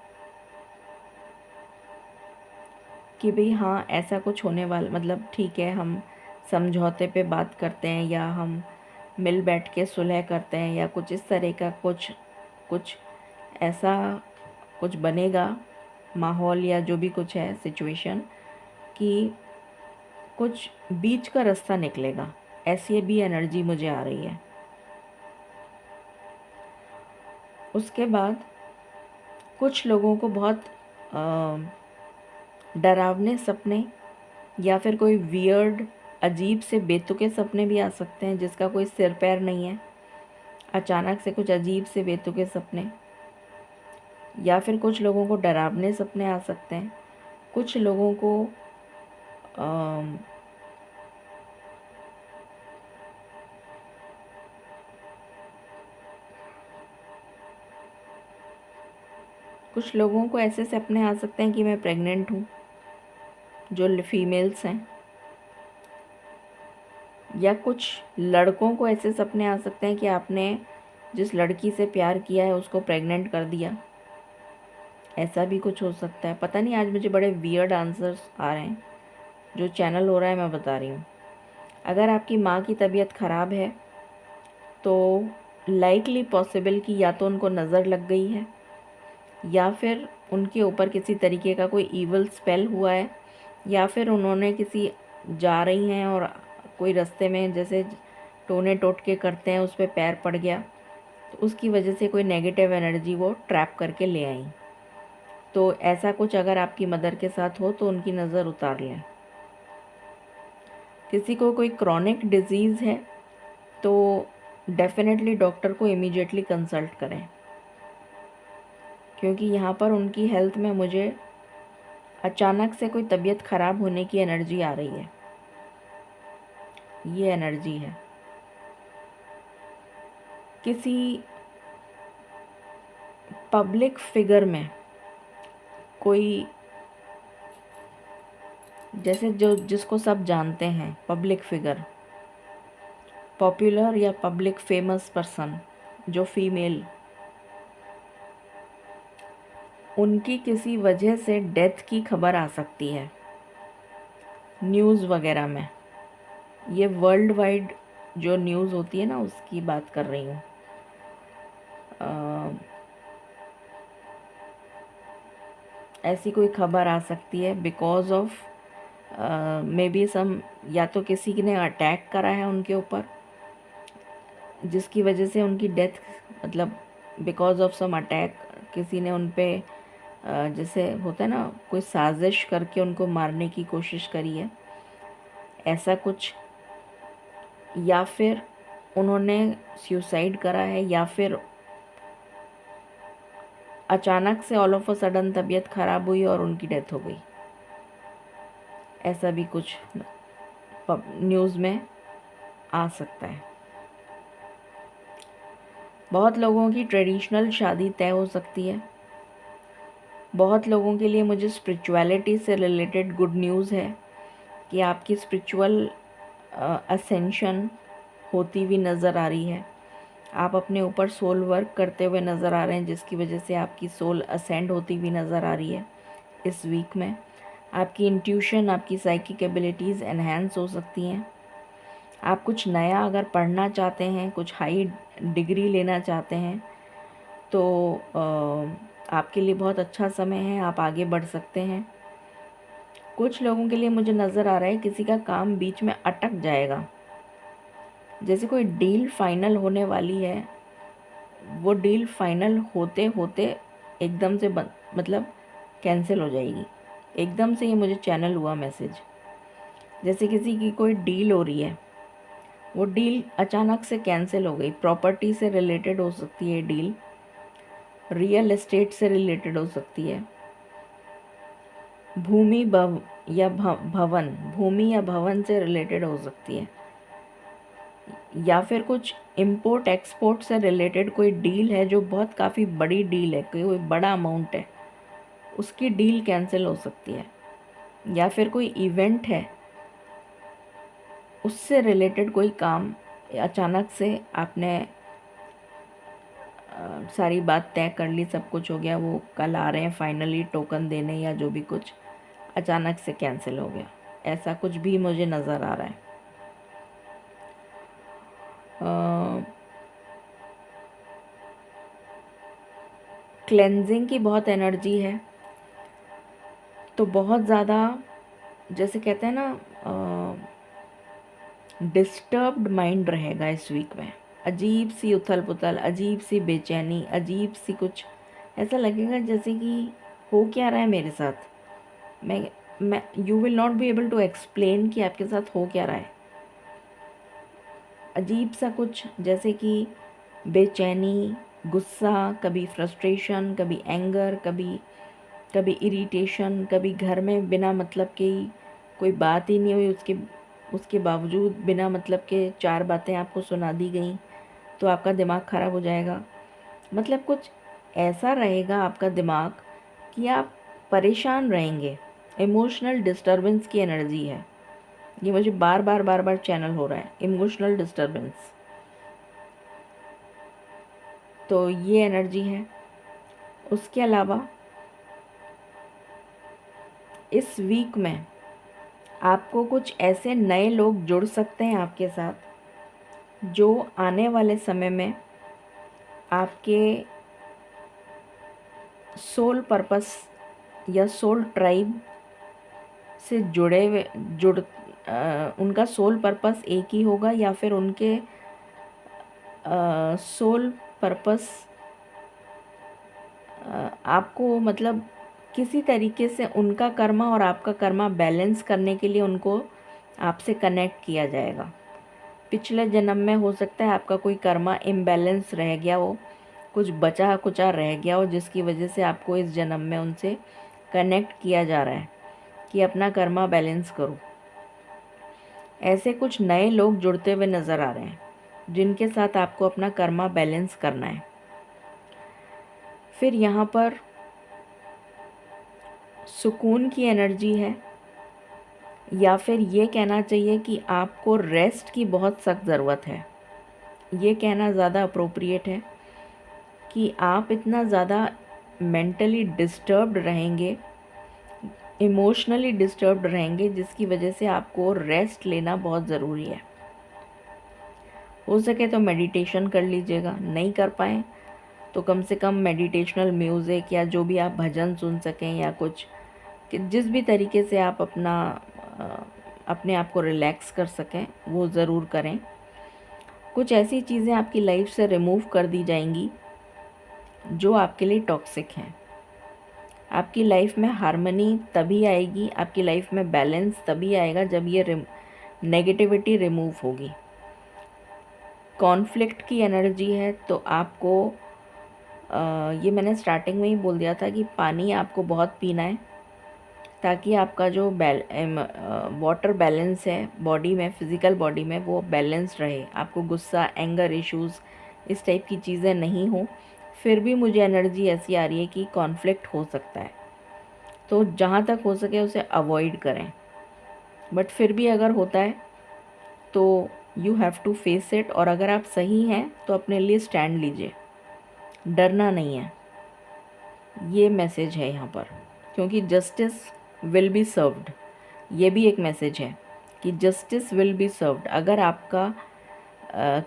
कि भाई हाँ ऐसा कुछ होने वाला, मतलब ठीक है हम समझौते पे बात करते हैं, या हम मिल बैठ के सुलह करते हैं, या कुछ इस तरह का कुछ कुछ ऐसा कुछ बनेगा माहौल, या जो भी कुछ है सिचुएशन, कि कुछ बीच का रास्ता निकलेगा। ऐसी भी एनर्जी मुझे आ रही है। उसके बाद कुछ लोगों को बहुत डरावने सपने, या फिर कोई वियर्ड अजीब से बेतुके सपने भी आ सकते हैं, जिसका कोई सिर पैर नहीं है। अचानक से कुछ अजीब से बेतुके सपने, या फिर कुछ लोगों को डरावने सपने आ सकते हैं। कुछ लोगों को कुछ लोगों को ऐसे सपने आ सकते हैं कि मैं प्रेग्नेंट हूँ, जो फीमेल्स हैं। या कुछ लड़कों को ऐसे सपने आ सकते हैं कि आपने जिस लड़की से प्यार किया है उसको प्रेग्नेंट कर दिया। ऐसा भी कुछ हो सकता है। पता नहीं, आज मुझे बड़े वियर्ड आंसर्स आ रहे हैं। जो चैनल हो रहा है मैं बता रही हूँ। अगर आपकी माँ की तबीयत ख़राब है तो लाइकली पॉसिबल कि या तो उनको नज़र लग गई है, या फिर उनके ऊपर किसी तरीके का कोई ईवल स्पेल हुआ है, या फिर उन्होंने किसी जा रही हैं और कोई रास्ते में जैसे टोने टोटके करते हैं उस पर पैर पड़ गया, तो उसकी वजह से कोई नेगेटिव एनर्जी वो ट्रैप करके ले आई। तो ऐसा कुछ अगर आपकी मदर के साथ हो तो उनकी नज़र उतार लें। किसी को कोई क्रॉनिक डिजीज़ है तो डेफिनेटली डॉक्टर को इमीडिएटली कंसल्ट करें, क्योंकि यहाँ पर उनकी हेल्थ में मुझे अचानक से कोई तबीयत खराब होने की एनर्जी आ रही है, ये एनर्जी है। किसी पब्लिक फिगर में कोई, जैसे जो जिसको सब जानते हैं, पब्लिक फिगर, पॉपुलर या पब्लिक फेमस पर्सन जो फीमेल, उनकी किसी वजह से डेथ की खबर आ सकती है न्यूज़ वगैरह में। ये वर्ल्ड वाइड जो न्यूज़ होती है ना, उसकी बात कर रही हूँ। ऐसी कोई खबर आ सकती है because of maybe some, या तो किसी ने अटैक करा है उनके ऊपर जिसकी वजह से उनकी डेथ, मतलब बिकॉज ऑफ सम अटैक, किसी ने उन पे जैसे होता है ना, कोई साजिश करके उनको मारने की कोशिश करी है, ऐसा कुछ। या फिर उन्होंने सुसाइड करा है, या फिर अचानक से ऑल ऑफ अ सडन तबीयत ख़राब हुई और उनकी डेथ हो गई। ऐसा भी कुछ न्यूज़ में आ सकता है। बहुत लोगों की ट्रेडिशनल शादी तय हो सकती है। बहुत लोगों के लिए मुझे स्पिरिचुअलिटी से रिलेटेड गुड न्यूज़ है कि आपकी स्पिरिचुअल असेंशन होती हुई नज़र आ रही है। आप अपने ऊपर सोल वर्क करते हुए नज़र आ रहे हैं, जिसकी वजह से आपकी सोल असेंड होती हुई नज़र आ रही है। इस वीक में आपकी इंट्यूशन, आपकी साइकिक एबिलिटीज़ एनहेंस हो सकती हैं। आप कुछ नया अगर पढ़ना चाहते हैं, कुछ हाई डिग्री लेना चाहते हैं, तो आपके लिए बहुत अच्छा समय है, आप आगे बढ़ सकते हैं। कुछ लोगों के लिए मुझे नज़र आ रहा है किसी का काम बीच में अटक जाएगा, जैसे कोई डील फाइनल होने वाली है, वो डील फाइनल होते होते एकदम से मतलब कैंसिल हो जाएगी। एकदम से ये मुझे चैनल हुआ मैसेज, जैसे किसी की कोई डील हो रही है, वो डील अचानक से कैंसिल हो गई। प्रॉपर्टी से रिलेटेड हो सकती है डील, रियल एस्टेट से रिलेटेड हो सकती है, भूमि या भवन, भूमि या भवन से रिलेटेड हो सकती है, या फिर कुछ इंपोर्ट एक्सपोर्ट से रिलेटेड कोई डील है जो बहुत काफ़ी बड़ी डील है, कोई बड़ा अमाउंट है, उसकी डील कैंसिल हो सकती है। या फिर कोई इवेंट है, उससे रिलेटेड कोई काम अचानक से आपने सारी बात तय कर ली, सब कुछ हो गया, वो कल आ रहे हैं फाइनली टोकन देने या जो भी कुछ, अचानक से कैंसिल हो गया। ऐसा कुछ भी मुझे नज़र आ रहा है। क्लेंजिंग की बहुत एनर्जी है, तो बहुत ज़्यादा, जैसे कहते हैं ना, डिस्टर्ब्ड माइंड रहेगा इस वीक में। अजीब सी उथल पुथल, अजीब सी बेचैनी, अजीब सी कुछ ऐसा लगेगा जैसे कि हो क्या रहा है मेरे साथ। मैं you will not be able to explain कि आपके साथ हो क्या रहा है। अजीब सा कुछ, जैसे कि बेचैनी, गुस्सा, कभी फ्रस्ट्रेशन, कभी एंगर, कभी इरिटेशन, कभी घर में बिना मतलब के कोई बात ही नहीं हुई, उसके बावजूद बिना मतलब के 4 बातें आपको सुना दी गई, तो आपका दिमाग ख़राब हो जाएगा। मतलब कुछ ऐसा रहेगा आपका दिमाग कि आप परेशान रहेंगे। इमोशनल डिस्टर्बेंस की एनर्जी है, ये मुझे बार बार चैनल हो रहा है, इमोशनल डिस्टर्बेंस। तो ये एनर्जी है। उसके अलावा इस वीक में आपको कुछ ऐसे नए लोग जुड़ सकते हैं आपके साथ, जो आने वाले समय में आपके सोल पर्पस या सोल ट्राइब से उनका सोल पर्पस एक ही होगा, या फिर उनके सोल पर्पस आपको, मतलब किसी तरीके से उनका कर्मा और आपका कर्मा बैलेंस करने के लिए उनको आपसे कनेक्ट किया जाएगा। पिछले जन्म में हो सकता है आपका कोई कर्मा इम्बैलेंस रह गया हो, कुछ बचा कुचा रह गया हो, जिसकी वजह से आपको इस जन्म में उनसे कनेक्ट किया जा रहा है कि अपना कर्मा बैलेंस करो। ऐसे कुछ नए लोग जुड़ते हुए नज़र आ रहे हैं जिनके साथ आपको अपना कर्मा बैलेंस करना है। फिर यहाँ पर सुकून की एनर्जी है, या फिर ये कहना चाहिए कि आपको रेस्ट की बहुत सख्त ज़रूरत है। ये कहना ज़्यादा अप्रोप्रिएट है कि आप इतना ज़्यादा मेंटली डिस्टर्ब्ड रहेंगे, इमोशनली डिस्टर्ब्ड रहेंगे, जिसकी वजह से आपको रेस्ट लेना बहुत ज़रूरी है। हो सके तो मेडिटेशन कर लीजिएगा, नहीं कर पाएँ तो कम से कम मेडिटेशनल म्यूज़िक या जो भी आप भजन सुन सकें या कुछ, कि जिस भी तरीके से आप अपने आप को रिलैक्स कर सकें वो ज़रूर करें। कुछ ऐसी चीज़ें आपकी लाइफ से रिमूव कर दी जाएंगी जो आपके लिए टॉक्सिक हैं। आपकी लाइफ में हार्मनी तभी आएगी, आपकी लाइफ में बैलेंस तभी आएगा जब ये नेगेटिविटी रिमूव होगी। कॉन्फ्लिक्ट की एनर्जी है तो आपको ये मैंने स्टार्टिंग में ही बोल दिया था कि पानी आपको बहुत पीना है ताकि आपका जो वाटर बैलेंस है बॉडी में, फिज़िकल बॉडी में, वो बैलेंस्ड रहे। आपको गुस्सा, एंगर इश्यूज़, इस टाइप की चीज़ें नहीं हो। फिर भी मुझे एनर्जी ऐसी आ रही है कि कॉन्फ्लिक्ट हो सकता है, तो जहाँ तक हो सके उसे अवॉइड करें। बट फिर भी अगर होता है तो you have to face it, और अगर आप सही हैं तो अपने लिए स्टैंड लीजिए, डरना नहीं है। ये मैसेज है यहाँ पर, क्योंकि जस्टिस विल बी सर्व्ड, ये भी एक मैसेज है कि जस्टिस विल बी सर्व्ड। अगर आपका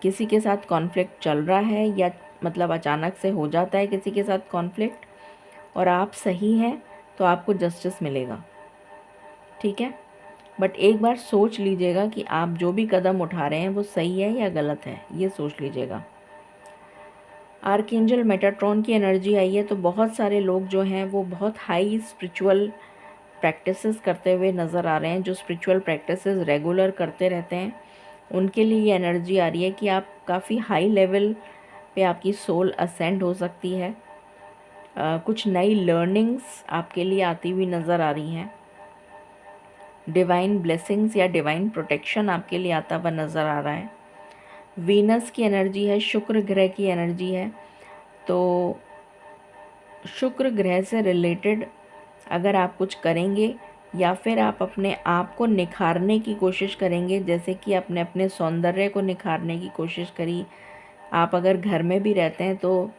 किसी के साथ कॉन्फ्लिक्ट चल रहा है, या मतलब अचानक से हो जाता है किसी के साथ कॉन्फ्लिक्ट और आप सही हैं, तो आपको जस्टिस मिलेगा, ठीक है। बट एक बार सोच लीजिएगा कि आप जो भी कदम उठा रहे हैं वो सही है या गलत है, ये सोच लीजिएगा। आर्कएंजल मेटाट्रॉन की एनर्जी आई है, तो बहुत सारे लोग जो हैं वो बहुत हाई स्पिरिचुअल प्रैक्टिसेस करते हुए नज़र आ रहे हैं। जो स्पिरिचुअल प्रैक्टिसेस रेगुलर करते रहते हैं उनके लिए ये एनर्जी आ रही है कि आप काफ़ी हाई लेवल पे आपकी सोल असेंड हो सकती है। कुछ नई लर्निंग्स आपके लिए आती हुई नज़र आ रही हैं। डिवाइन ब्लेसिंग्स या डिवाइन प्रोटेक्शन आपके लिए आता हुआ नज़र आ रहा है। वीनस की एनर्जी है, शुक्र ग्रह की एनर्जी है, तो शुक्र ग्रह से रिलेटेड अगर आप कुछ करेंगे या फिर आप अपने आप को निखारने की कोशिश करेंगे, जैसे कि आपने अपने सौंदर्य को निखारने की कोशिश करी। आप अगर घर में भी रहते हैं तो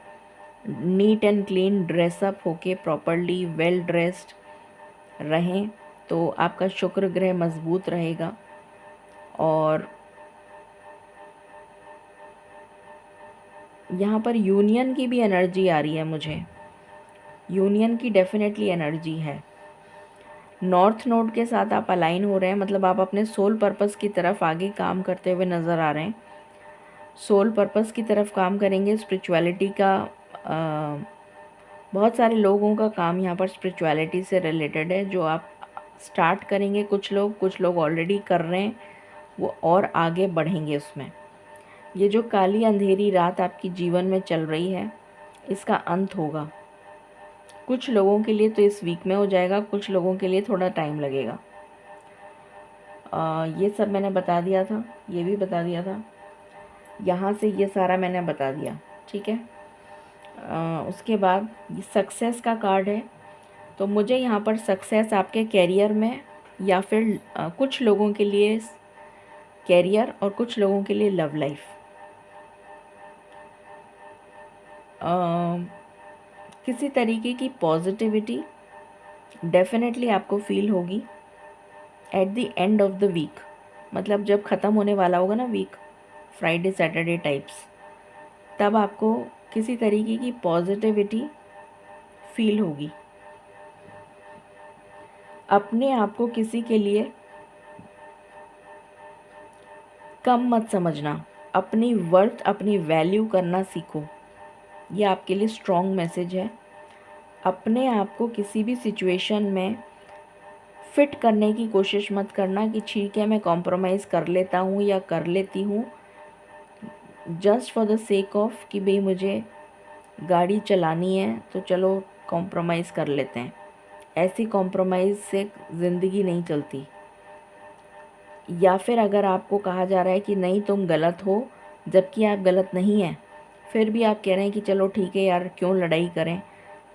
नीट एंड क्लीन ड्रेसअप होके प्रॉपरली वेल ड्रेस्ड रहें, तो आपका शुक्र ग्रह मजबूत रहेगा। और यहाँ पर यूनियन की भी एनर्जी आ रही है मुझे, यूनियन की डेफिनेटली एनर्जी है। नॉर्थ नोड के साथ आप अलाइन हो रहे हैं, मतलब आप अपने सोल पर्पस की तरफ आगे काम करते हुए नज़र आ रहे हैं। सोल पर्पस की तरफ काम करेंगे, स्पिरिचुअलिटी का बहुत सारे लोगों का काम यहाँ पर स्पिरिचुअलिटी से रिलेटेड है, जो आप स्टार्ट करेंगे। कुछ लोग ऑलरेडी कर रहे हैं, वो और आगे बढ़ेंगे उसमें। ये जो काली अंधेरी रात आपकी जीवन में चल रही है, इसका अंत होगा। कुछ लोगों के लिए तो इस वीक में हो जाएगा, कुछ लोगों के लिए थोड़ा टाइम लगेगा। ये सब मैंने बता दिया था, ये भी बता दिया था, यहाँ से ये सारा मैंने बता दिया, ठीक है। उसके बाद ये सक्सेस का कार्ड है, तो मुझे यहाँ पर सक्सेस आपके कैरियर में, या फिर कुछ लोगों के लिए कैरियर और कुछ लोगों के लिए लव लाइफ, किसी तरीके की पॉजिटिविटी डेफिनेटली आपको फील होगी at the end of the week. मतलब जब ख़त्म होने वाला होगा ना वीक, फ्राइडे सैटरडे टाइप्स, तब आपको किसी तरीके की पॉजिटिविटी फील होगी। अपने आप को किसी के लिए कम मत समझना, अपनी वर्थ, अपनी वैल्यू करना सीखो। ये आपके लिए स्ट्रॉन्ग मैसेज है। अपने आप को किसी भी सिचुएशन में फिट करने की कोशिश मत करना कि ठीक है मैं कॉम्प्रोमाइज़ कर लेता हूँ या कर लेती हूँ, just for the sake of कि भाई मुझे गाड़ी चलानी है तो चलो कॉम्प्रोमाइज़ कर लेते हैं। ऐसी कॉम्प्रोमाइज़ से ज़िंदगी नहीं चलती। या फिर अगर आपको कहा जा रहा है कि नहीं तुम गलत हो, जबकि आप गलत नहीं हैं, फिर भी आप कह रहे हैं कि चलो ठीक है यार, क्यों लड़ाई करें,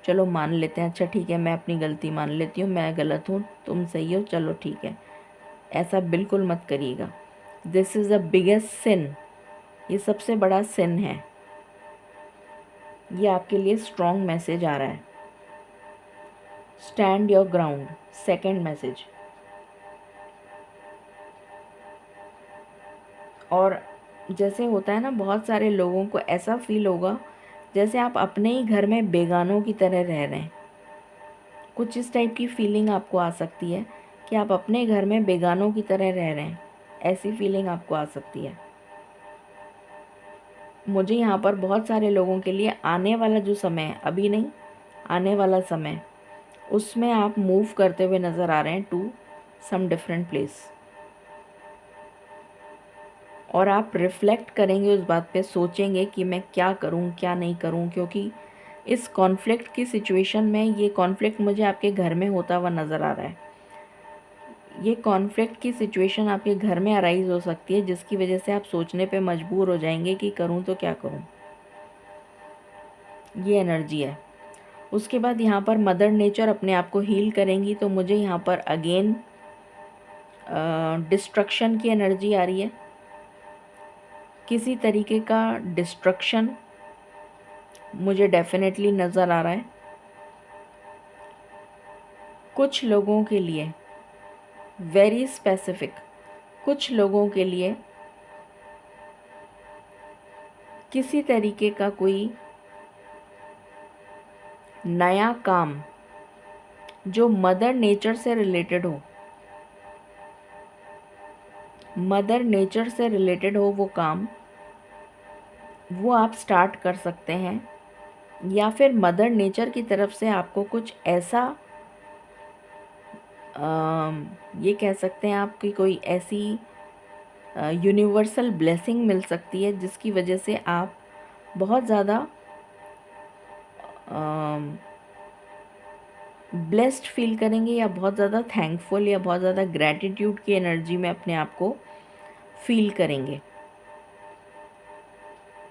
चलो मान लेते हैं, अच्छा ठीक है मैं अपनी गलती मान लेती हूँ, मैं गलत हूँ तुम सही हो, चलो ठीक है। ऐसा बिल्कुल मत करिएगा। This is the biggest sin, ये सबसे बड़ा सिन है। ये आपके लिए स्ट्रॉन्ग मैसेज आ रहा है। Stand your ground, second message. और जैसे होता है ना, बहुत सारे लोगों को ऐसा फील होगा जैसे आप अपने ही घर में बेगानों की तरह रह रहे हैं। कुछ इस टाइप की फीलिंग आपको आ सकती है कि आप अपने घर में बेगानों की तरह रह रहे हैं, ऐसी फीलिंग आपको आ सकती है। मुझे यहाँ पर बहुत सारे लोगों के लिए आने वाला जो समय है, अभी नहीं, आने वाला समय, उसमें आप मूव करते हुए नज़र आ रहे हैं टू सम डिफरेंट प्लेस। और आप रिफ्लेक्ट करेंगे उस बात पे, सोचेंगे कि मैं क्या करूं क्या नहीं करूं, क्योंकि इस कॉन्फ्लिक्ट की सिचुएशन में, ये कॉन्फ्लिक्ट मुझे आपके घर में होता हुआ नज़र आ रहा है। ये कॉन्फ्लिक्ट की सिचुएशन आपके घर में अराइज हो सकती है, जिसकी वजह से आप सोचने पे मजबूर हो जाएंगे कि करूं तो क्या करूं। ये एनर्जी है। उसके बाद यहाँ पर मदर नेचर अपने आप को हील करेंगी, तो मुझे यहाँ पर अगेन डिस्ट्रक्शन की एनर्जी आ रही है। किसी तरीके का डिस्ट्रक्शन मुझे डेफिनेटली नज़र आ रहा है। कुछ लोगों के लिए वेरी स्पेसिफिक, कुछ लोगों के लिए किसी तरीके का कोई नया काम जो मदर नेचर से रिलेटेड हो, मदर नेचर से रिलेटेड हो, वो काम वो आप स्टार्ट कर सकते हैं। या फिर मदर नेचर की तरफ से आपको कुछ ऐसा ये कह सकते हैं आपकी कोई ऐसी यूनिवर्सल ब्लेसिंग मिल सकती है, जिसकी वजह से आप बहुत ज़्यादा ब्लेस्ड फील करेंगे, या बहुत ज़्यादा थैंकफुल, या बहुत ज़्यादा ग्रैटिट्यूड की एनर्जी में अपने आप को फील करेंगे।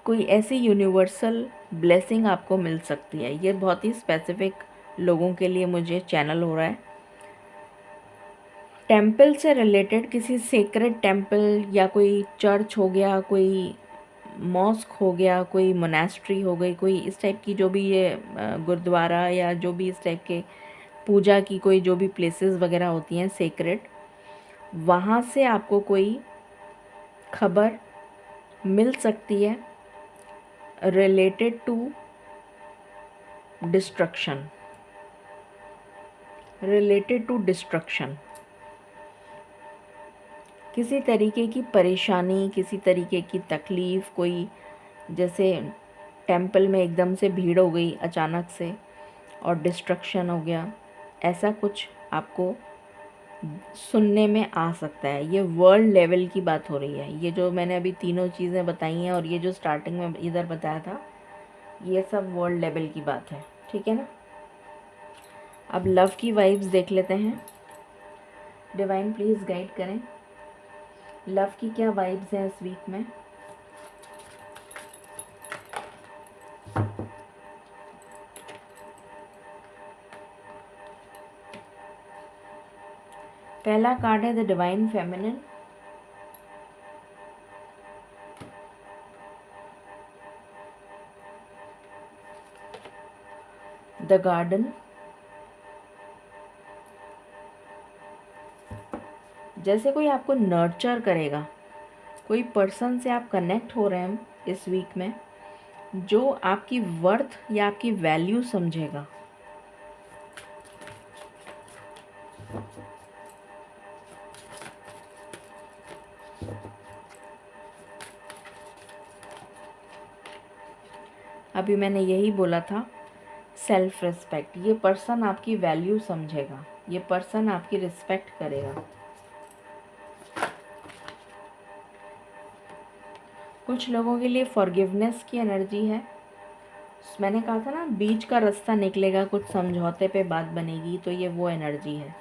कोई ऐसी यूनिवर्सल ब्लेसिंग आपको मिल सकती है। ये बहुत ही स्पेसिफिक लोगों के लिए मुझे चैनल हो रहा है। टेम्पल से रिलेटेड, किसी सेक्रेड टेम्पल या कोई चर्च हो गया, कोई मॉस्क हो गया, कोई मोनास्ट्री हो गई, कोई इस टाइप की जो भी ये गुरुद्वारा या जो भी इस टाइप के पूजा की कोई जो भी प्लेसेस वगैरह होती हैं सेक्रेड, वहाँ से आपको कोई खबर मिल सकती है related to destruction, related to destruction. किसी तरीके की परेशानी, किसी तरीके की तकलीफ़, कोई जैसे टेम्पल में एकदम से भीड़ हो गई अचानक से और डिस्ट्रक्शन हो गया, ऐसा कुछ आपको सुनने में आ सकता है। ये वर्ल्ड लेवल की बात हो रही है। ये जो मैंने अभी तीनों चीज़ें बताई हैं और ये जो स्टार्टिंग में इधर बताया था, ये सब वर्ल्ड लेवल की बात है, ठीक है ना। अब लव की वाइब्स देख लेते हैं। डिवाइन प्लीज़ गाइड करें, लव की क्या वाइब्स हैं इस वीक में। पहला कार्ड है the divine feminine, the garden, जैसे कोई आपको नर्चर करेगा, कोई पर्सन से आप कनेक्ट हो रहे हैं इस वीक में जो आपकी वर्थ या आपकी वैल्यू समझेगा। अभी मैंने यही बोला था, सेल्फ रिस्पेक्ट। ये पर्सन आपकी वैल्यू समझेगा, ये पर्सन आपकी रिस्पेक्ट करेगा। कुछ लोगों के लिए फॉरगिवनेस की एनर्जी है, मैंने कहा था ना बीच का रास्ता निकलेगा, कुछ समझौते पे बात बनेगी, तो ये वो एनर्जी है।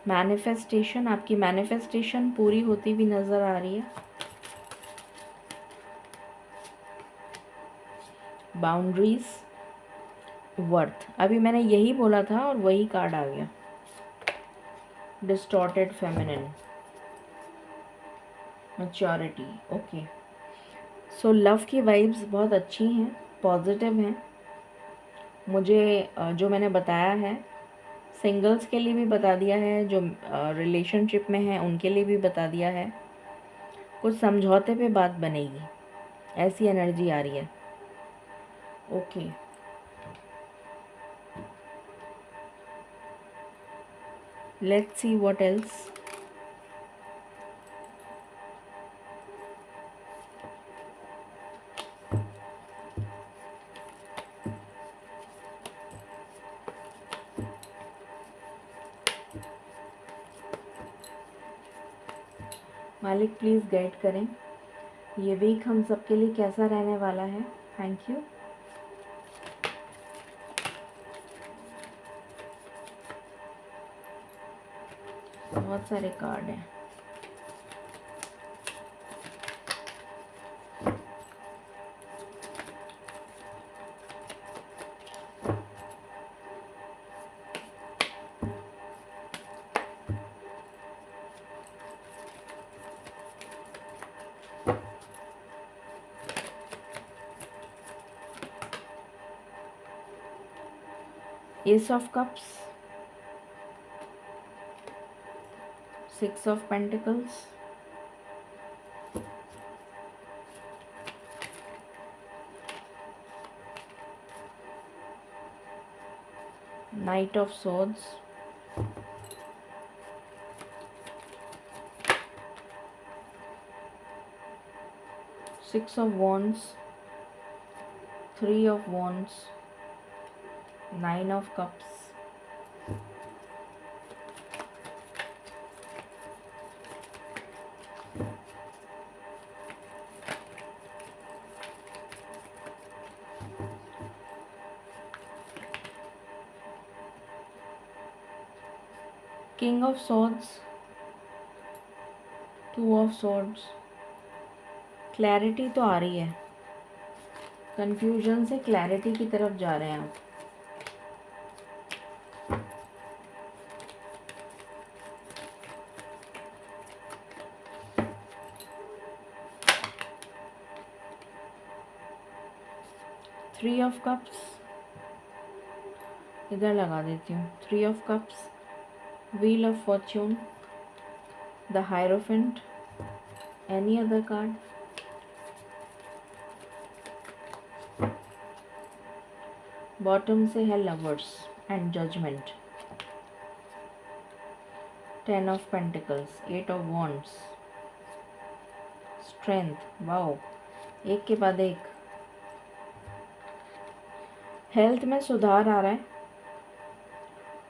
मैनिफेस्टेशन, आपकी मैनिफेस्टेशन पूरी होती हुई नज़र आ रही है। बाउंड्रीज, वर्थ, अभी मैंने यही बोला था और वही कार्ड आ गया। Distorted feminine, maturity. Okay, so love की वाइब्स बहुत अच्छी हैं, पॉजिटिव हैं। मुझे जो मैंने बताया है सिंगल्स के लिए भी बता दिया है, जो रिलेशनशिप में हैं उनके लिए भी बता दिया है। कुछ समझौते पे बात बनेगी, ऐसी एनर्जी आ रही है। Okay, let's see what else. मालिक प्लीज़ गाइड करें, ये वीक हम सबके लिए कैसा रहने वाला है। Thank you. बहुत सारे कार्ड हैं। S of cups, 6 of pentacles, night of swords, six of wands, 3 of wands, 9 of cups, king of swords, 2 of swords। Clarity तो आ रही है, कंफ्यूजन से क्लैरिटी की तरफ जा रहे हैं आप। थ्री ऑफ कप्स, इधर लगा देती हूँ। 3 of cups, wheel of fortune, the hierophant, any other card, bottom से है lovers and judgement, 10 of pentacles, 8 of wands, strength. Wow, एक के बाद एक। हेल्थ में सुधार आ रहा है,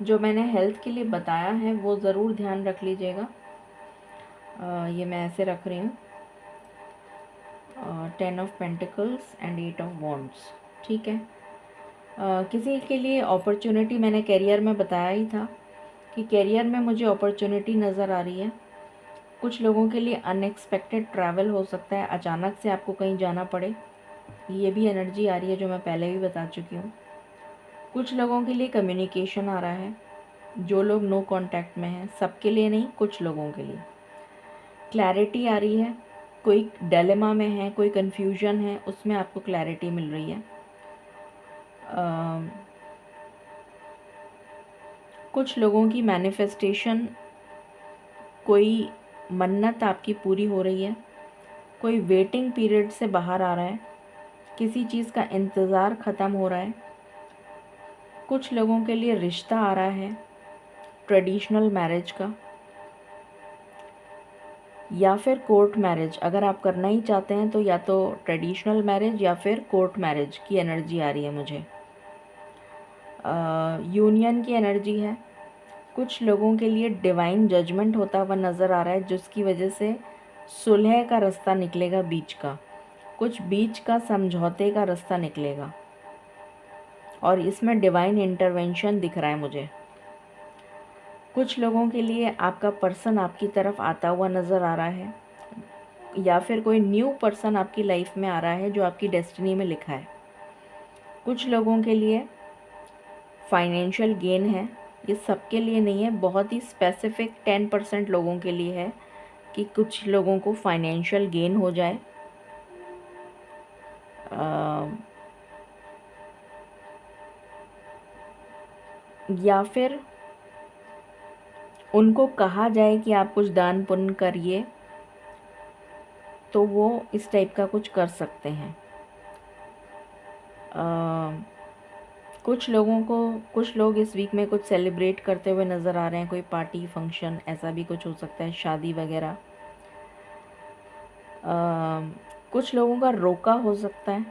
जो मैंने हेल्थ के लिए बताया है वो ज़रूर ध्यान रख लीजिएगा। ये मैं ऐसे रख रही हूँ, 10 of pentacles and 8 of wands. ठीक है। किसी के लिए अपॉर्चुनिटी, मैंने करियर में बताया ही था कि करियर में मुझे अपॉर्चुनिटी नज़र आ रही है। कुछ लोगों के लिए अनएक्सपेक्टेड ट्रैवल हो सकता है, अचानक से आपको कहीं जाना पड़े, ये भी एनर्जी आ रही है जो मैं पहले भी बता चुकी हूँ। कुछ लोगों के लिए कम्युनिकेशन आ रहा है, जो लोग नो कांटेक्ट में हैं, सबके लिए नहीं, कुछ लोगों के लिए। क्लैरिटी आ रही है, कोई डिलेमा में है, कोई कन्फ्यूजन है, उसमें आपको क्लैरिटी मिल रही है। कुछ लोगों की मैनिफेस्टेशन, कोई मन्नत आपकी पूरी हो रही है, कोई वेटिंग पीरियड से बाहर आ रहा है, किसी चीज़ का इंतज़ार ख़त्म हो रहा है। कुछ लोगों के लिए रिश्ता आ रहा है, ट्रेडिशनल मैरिज का या फिर कोर्ट मैरिज। अगर आप करना ही चाहते हैं तो या तो ट्रेडिशनल मैरिज या फिर कोर्ट मैरिज की एनर्जी आ रही है मुझे। यूनियन की एनर्जी है, कुछ लोगों के लिए डिवाइन जजमेंट होता हुआ नज़र आ रहा है, जिसकी वजह से सुलह का रास्ता निकलेगा बीच का, कुछ बीच का समझौते का रास्ता निकलेगा, और इसमें डिवाइन इंटरवेंशन दिख रहा है मुझे। कुछ लोगों के लिए आपका पर्सन आपकी तरफ आता हुआ नज़र आ रहा है, या फिर कोई न्यू पर्सन आपकी लाइफ में आ रहा है जो आपकी डेस्टिनी में लिखा है। कुछ लोगों के लिए फाइनेंशियल गेन है, ये सबके लिए नहीं है, बहुत ही स्पेसिफिक 10% लोगों के लिए है कि कुछ लोगों को फाइनेंशियल गेन हो जाए। या फिर उनको कहा जाए कि आप कुछ दान पुण्य करिए, तो वो इस टाइप का कुछ कर सकते हैं। कुछ लोग इस वीक में कुछ सेलिब्रेट करते हुए नज़र आ रहे हैं, कोई पार्टी फंक्शन ऐसा भी कुछ हो सकता है, शादी वगैरह। कुछ लोगों का रोका हो सकता है,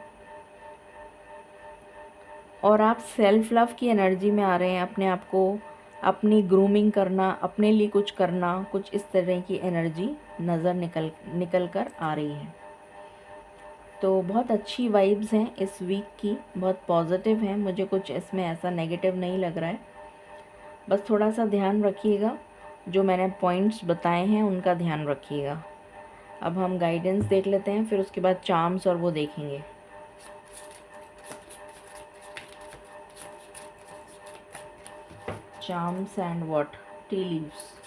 और आप सेल्फ लव की एनर्जी में आ रहे हैं, अपने आप को अपनी ग्रूमिंग करना, अपने लिए कुछ करना, कुछ इस तरह की एनर्जी नज़र निकल कर आ रही है। तो बहुत अच्छी वाइब्स हैं इस वीक की, बहुत पॉजिटिव हैं, मुझे कुछ इसमें ऐसा नेगेटिव नहीं लग रहा है। बस थोड़ा सा ध्यान रखिएगा, जो मैंने पॉइंट्स बताए हैं उनका ध्यान रखिएगा। अब हम गाइडेंस देख लेते हैं, फिर उसके बाद चार्म्स और वो देखेंगे। Charms and what? Tea leaves.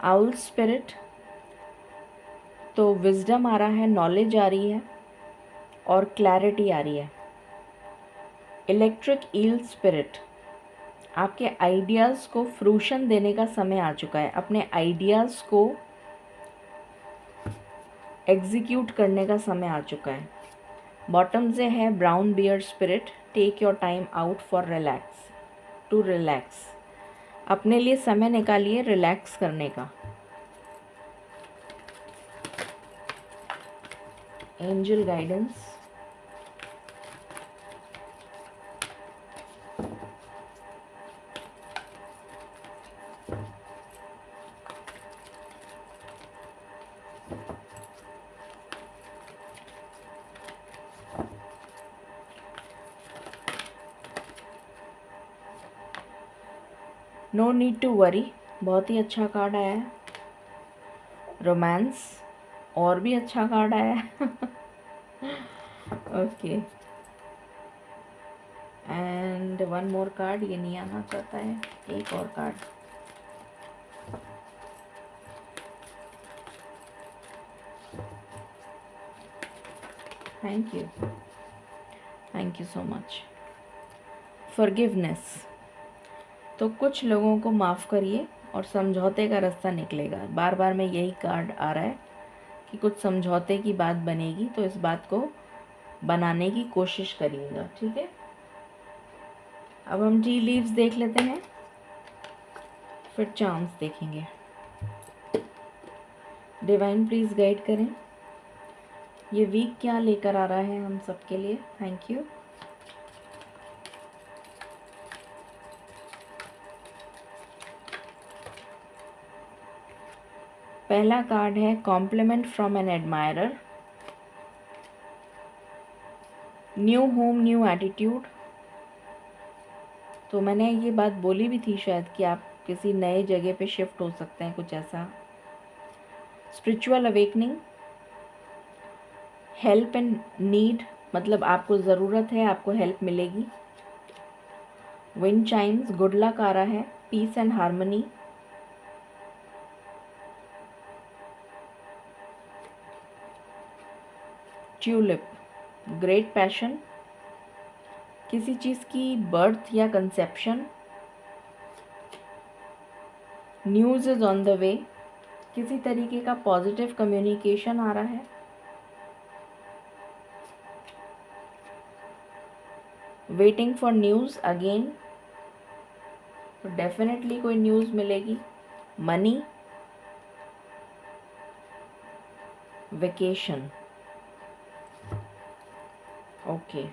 Owl spirit, तो विजडम आ रहा है, नॉलेज आ रही है और क्लैरिटी आ रही है। इलेक्ट्रिक ईल स्पिरिट, आपके आइडियाज़ को फ्रूशन देने का समय आ चुका है, अपने आइडियाज़ को एग्जीक्यूट करने का समय आ चुका है। बॉटम से है brown bear spirit, take your time out for relax, अपने लिए समय निकालिए रिलैक्स करने का। Angel guidance, no need to worry, बहुत ही अच्छा कार्ड आया है। रोमांस, और भी अच्छा कार्ड आया है। Okay, and one more card, ये नहीं आना चाहता है, एक और card. Thank you so much. Forgiveness, तो कुछ लोगों को माफ़ करिए और समझौते का रास्ता निकलेगा। बार बार में यही कार्ड आ रहा है कि कुछ समझौते की बात बनेगी, तो इस बात को बनाने की कोशिश करिएगा, ठीक है। अब हम टी लीव्स देख लेते हैं, फिर चार्म्स देखेंगे। डिवाइन प्लीज़ गाइड करें, ये वीक क्या लेकर आ रहा है हम सबके लिए। Thank you. पहला कार्ड है compliment from an admirer, new home new attitude. तो मैंने ये बात बोली भी थी शायद कि आप किसी नए जगह पे शिफ्ट हो सकते हैं, कुछ ऐसा। Spiritual awakening, help and need, मतलब आपको ज़रूरत है, आपको हेल्प मिलेगी। विंड चाइम्स, गुड लक आ रहा है। Peace and harmony, tulip, great passion, किसी चीज़ की बर्थ या conception. News is on the way, किसी तरीके का पॉजिटिव कम्युनिकेशन आ रहा है। वेटिंग फॉर न्यूज़ अगेन, तो डेफिनेटली कोई न्यूज़ मिलेगी। Money, vacation, okay.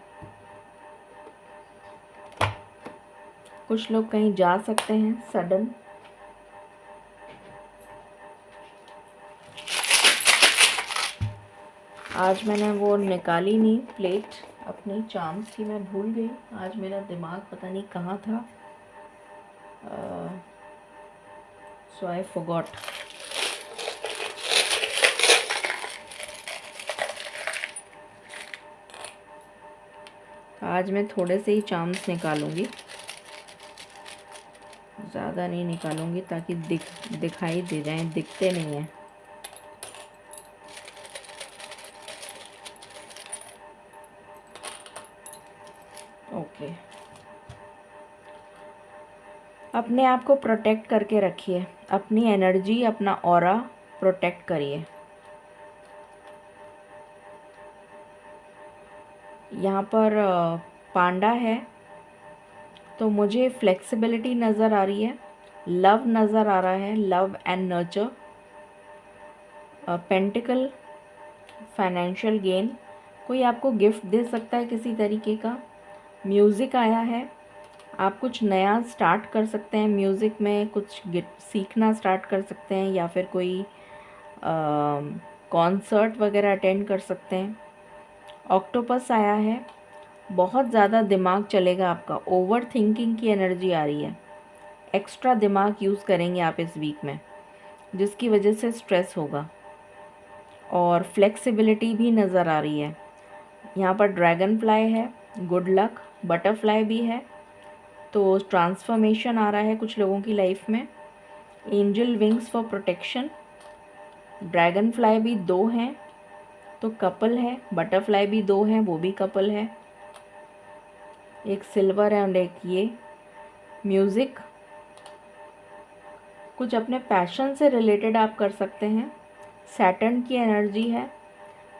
कुछ लोग कहीं जा सकते हैं सडन। आज मैंने वो निकाली नहीं प्लेट अपनी चाम्स की, मैं भूल गई। आज मेरा दिमाग पता नहीं कहाँ था, सो आई फॉरगॉट। आज मैं थोड़े से ही चाम्स निकालूंगी, ज़्यादा नहीं निकालूंगी ताकि दिखाई दे जाएं, दिखते नहीं हैं। ओके, अपने आप को प्रोटेक्ट करके रखिए, अपनी एनर्जी, अपना ऑरा प्रोटेक्ट करिए। यहाँ पर पांडा है तो मुझे फ्लेक्सिबिलिटी नज़र आ रही है, लव नज़र आ रहा है, love and nurture. Pentacle, financial gain, कोई आपको गिफ्ट दे सकता है किसी तरीके का। म्यूज़िक आया है, आप कुछ नया स्टार्ट कर सकते हैं, म्यूज़िक में कुछ सीखना स्टार्ट कर सकते हैं, या फिर कोई कॉन्सर्ट वगैरह अटेंड कर सकते हैं। ऑक्टोपस आया है, बहुत ज़्यादा दिमाग चलेगा आपका, ओवर थिंकिंग की एनर्जी आ रही है, एक्स्ट्रा दिमाग यूज़ करेंगे आप इस वीक में, जिसकी वजह से स्ट्रेस होगा। और फ्लेक्सिबिलिटी भी नज़र आ रही है। यहाँ पर ड्रैगन फ्लाई है, गुड लक, बटरफ्लाई भी है, तो ट्रांसफॉर्मेशन आ रहा है कुछ लोगों की लाइफ में। Angel wings for protection, dragon fly भी 2 हैं तो कपल है, बटरफ्लाई भी 2 हैं, वो भी कपल है, एक सिल्वर है और एक ये। म्यूज़िक, कुछ अपने पैशन से रिलेटेड आप कर सकते हैं। सैटर्न की एनर्जी है।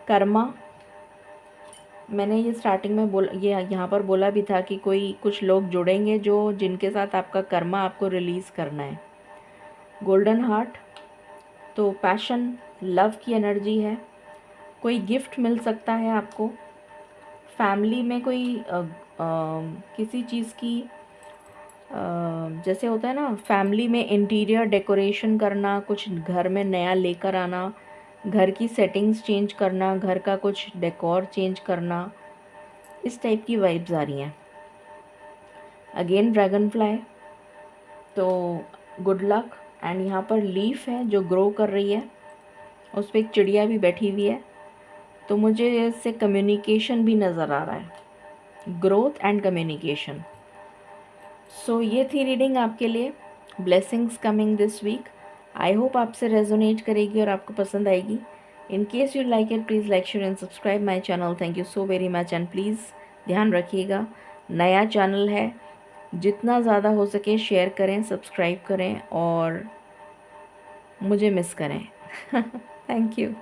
कर्मा, मैंने ये स्टार्टिंग में ये यहाँ पर बोला भी था कि कुछ लोग जुड़ेंगे जो जिनके साथ आपका कर्मा आपको रिलीज़ करना है। गोल्डन हार्ट, तो पैशन, लव की एनर्जी है, कोई गिफ्ट मिल सकता है आपको। फैमिली में कोई किसी चीज़ की जैसे होता है ना, फैमिली में इंटीरियर डेकोरेशन करना, कुछ घर में नया लेकर आना, घर की सेटिंग्स चेंज करना, घर का कुछ डेकोर चेंज करना, इस टाइप की वाइब्स आ रही हैं। अगेन ड्रैगन फ्लाई, तो गुड लक। एंड यहाँ पर लीफ है जो ग्रो कर रही है, उस पर एक चिड़िया भी बैठी हुई है, तो मुझे इससे कम्युनिकेशन भी नज़र आ रहा है, ग्रोथ एंड कम्युनिकेशन। सो ये थी रीडिंग आपके लिए, blessings coming this week. I hope आपसे रेजोनेट करेगी और आपको पसंद आएगी। In case you like it, please like, share and subscribe my channel. Thank you so very much. And please ध्यान रखिएगा, नया चैनल है, जितना ज़्यादा हो सके शेयर करें, सब्सक्राइब करें और मुझे मिस करें। Thank you.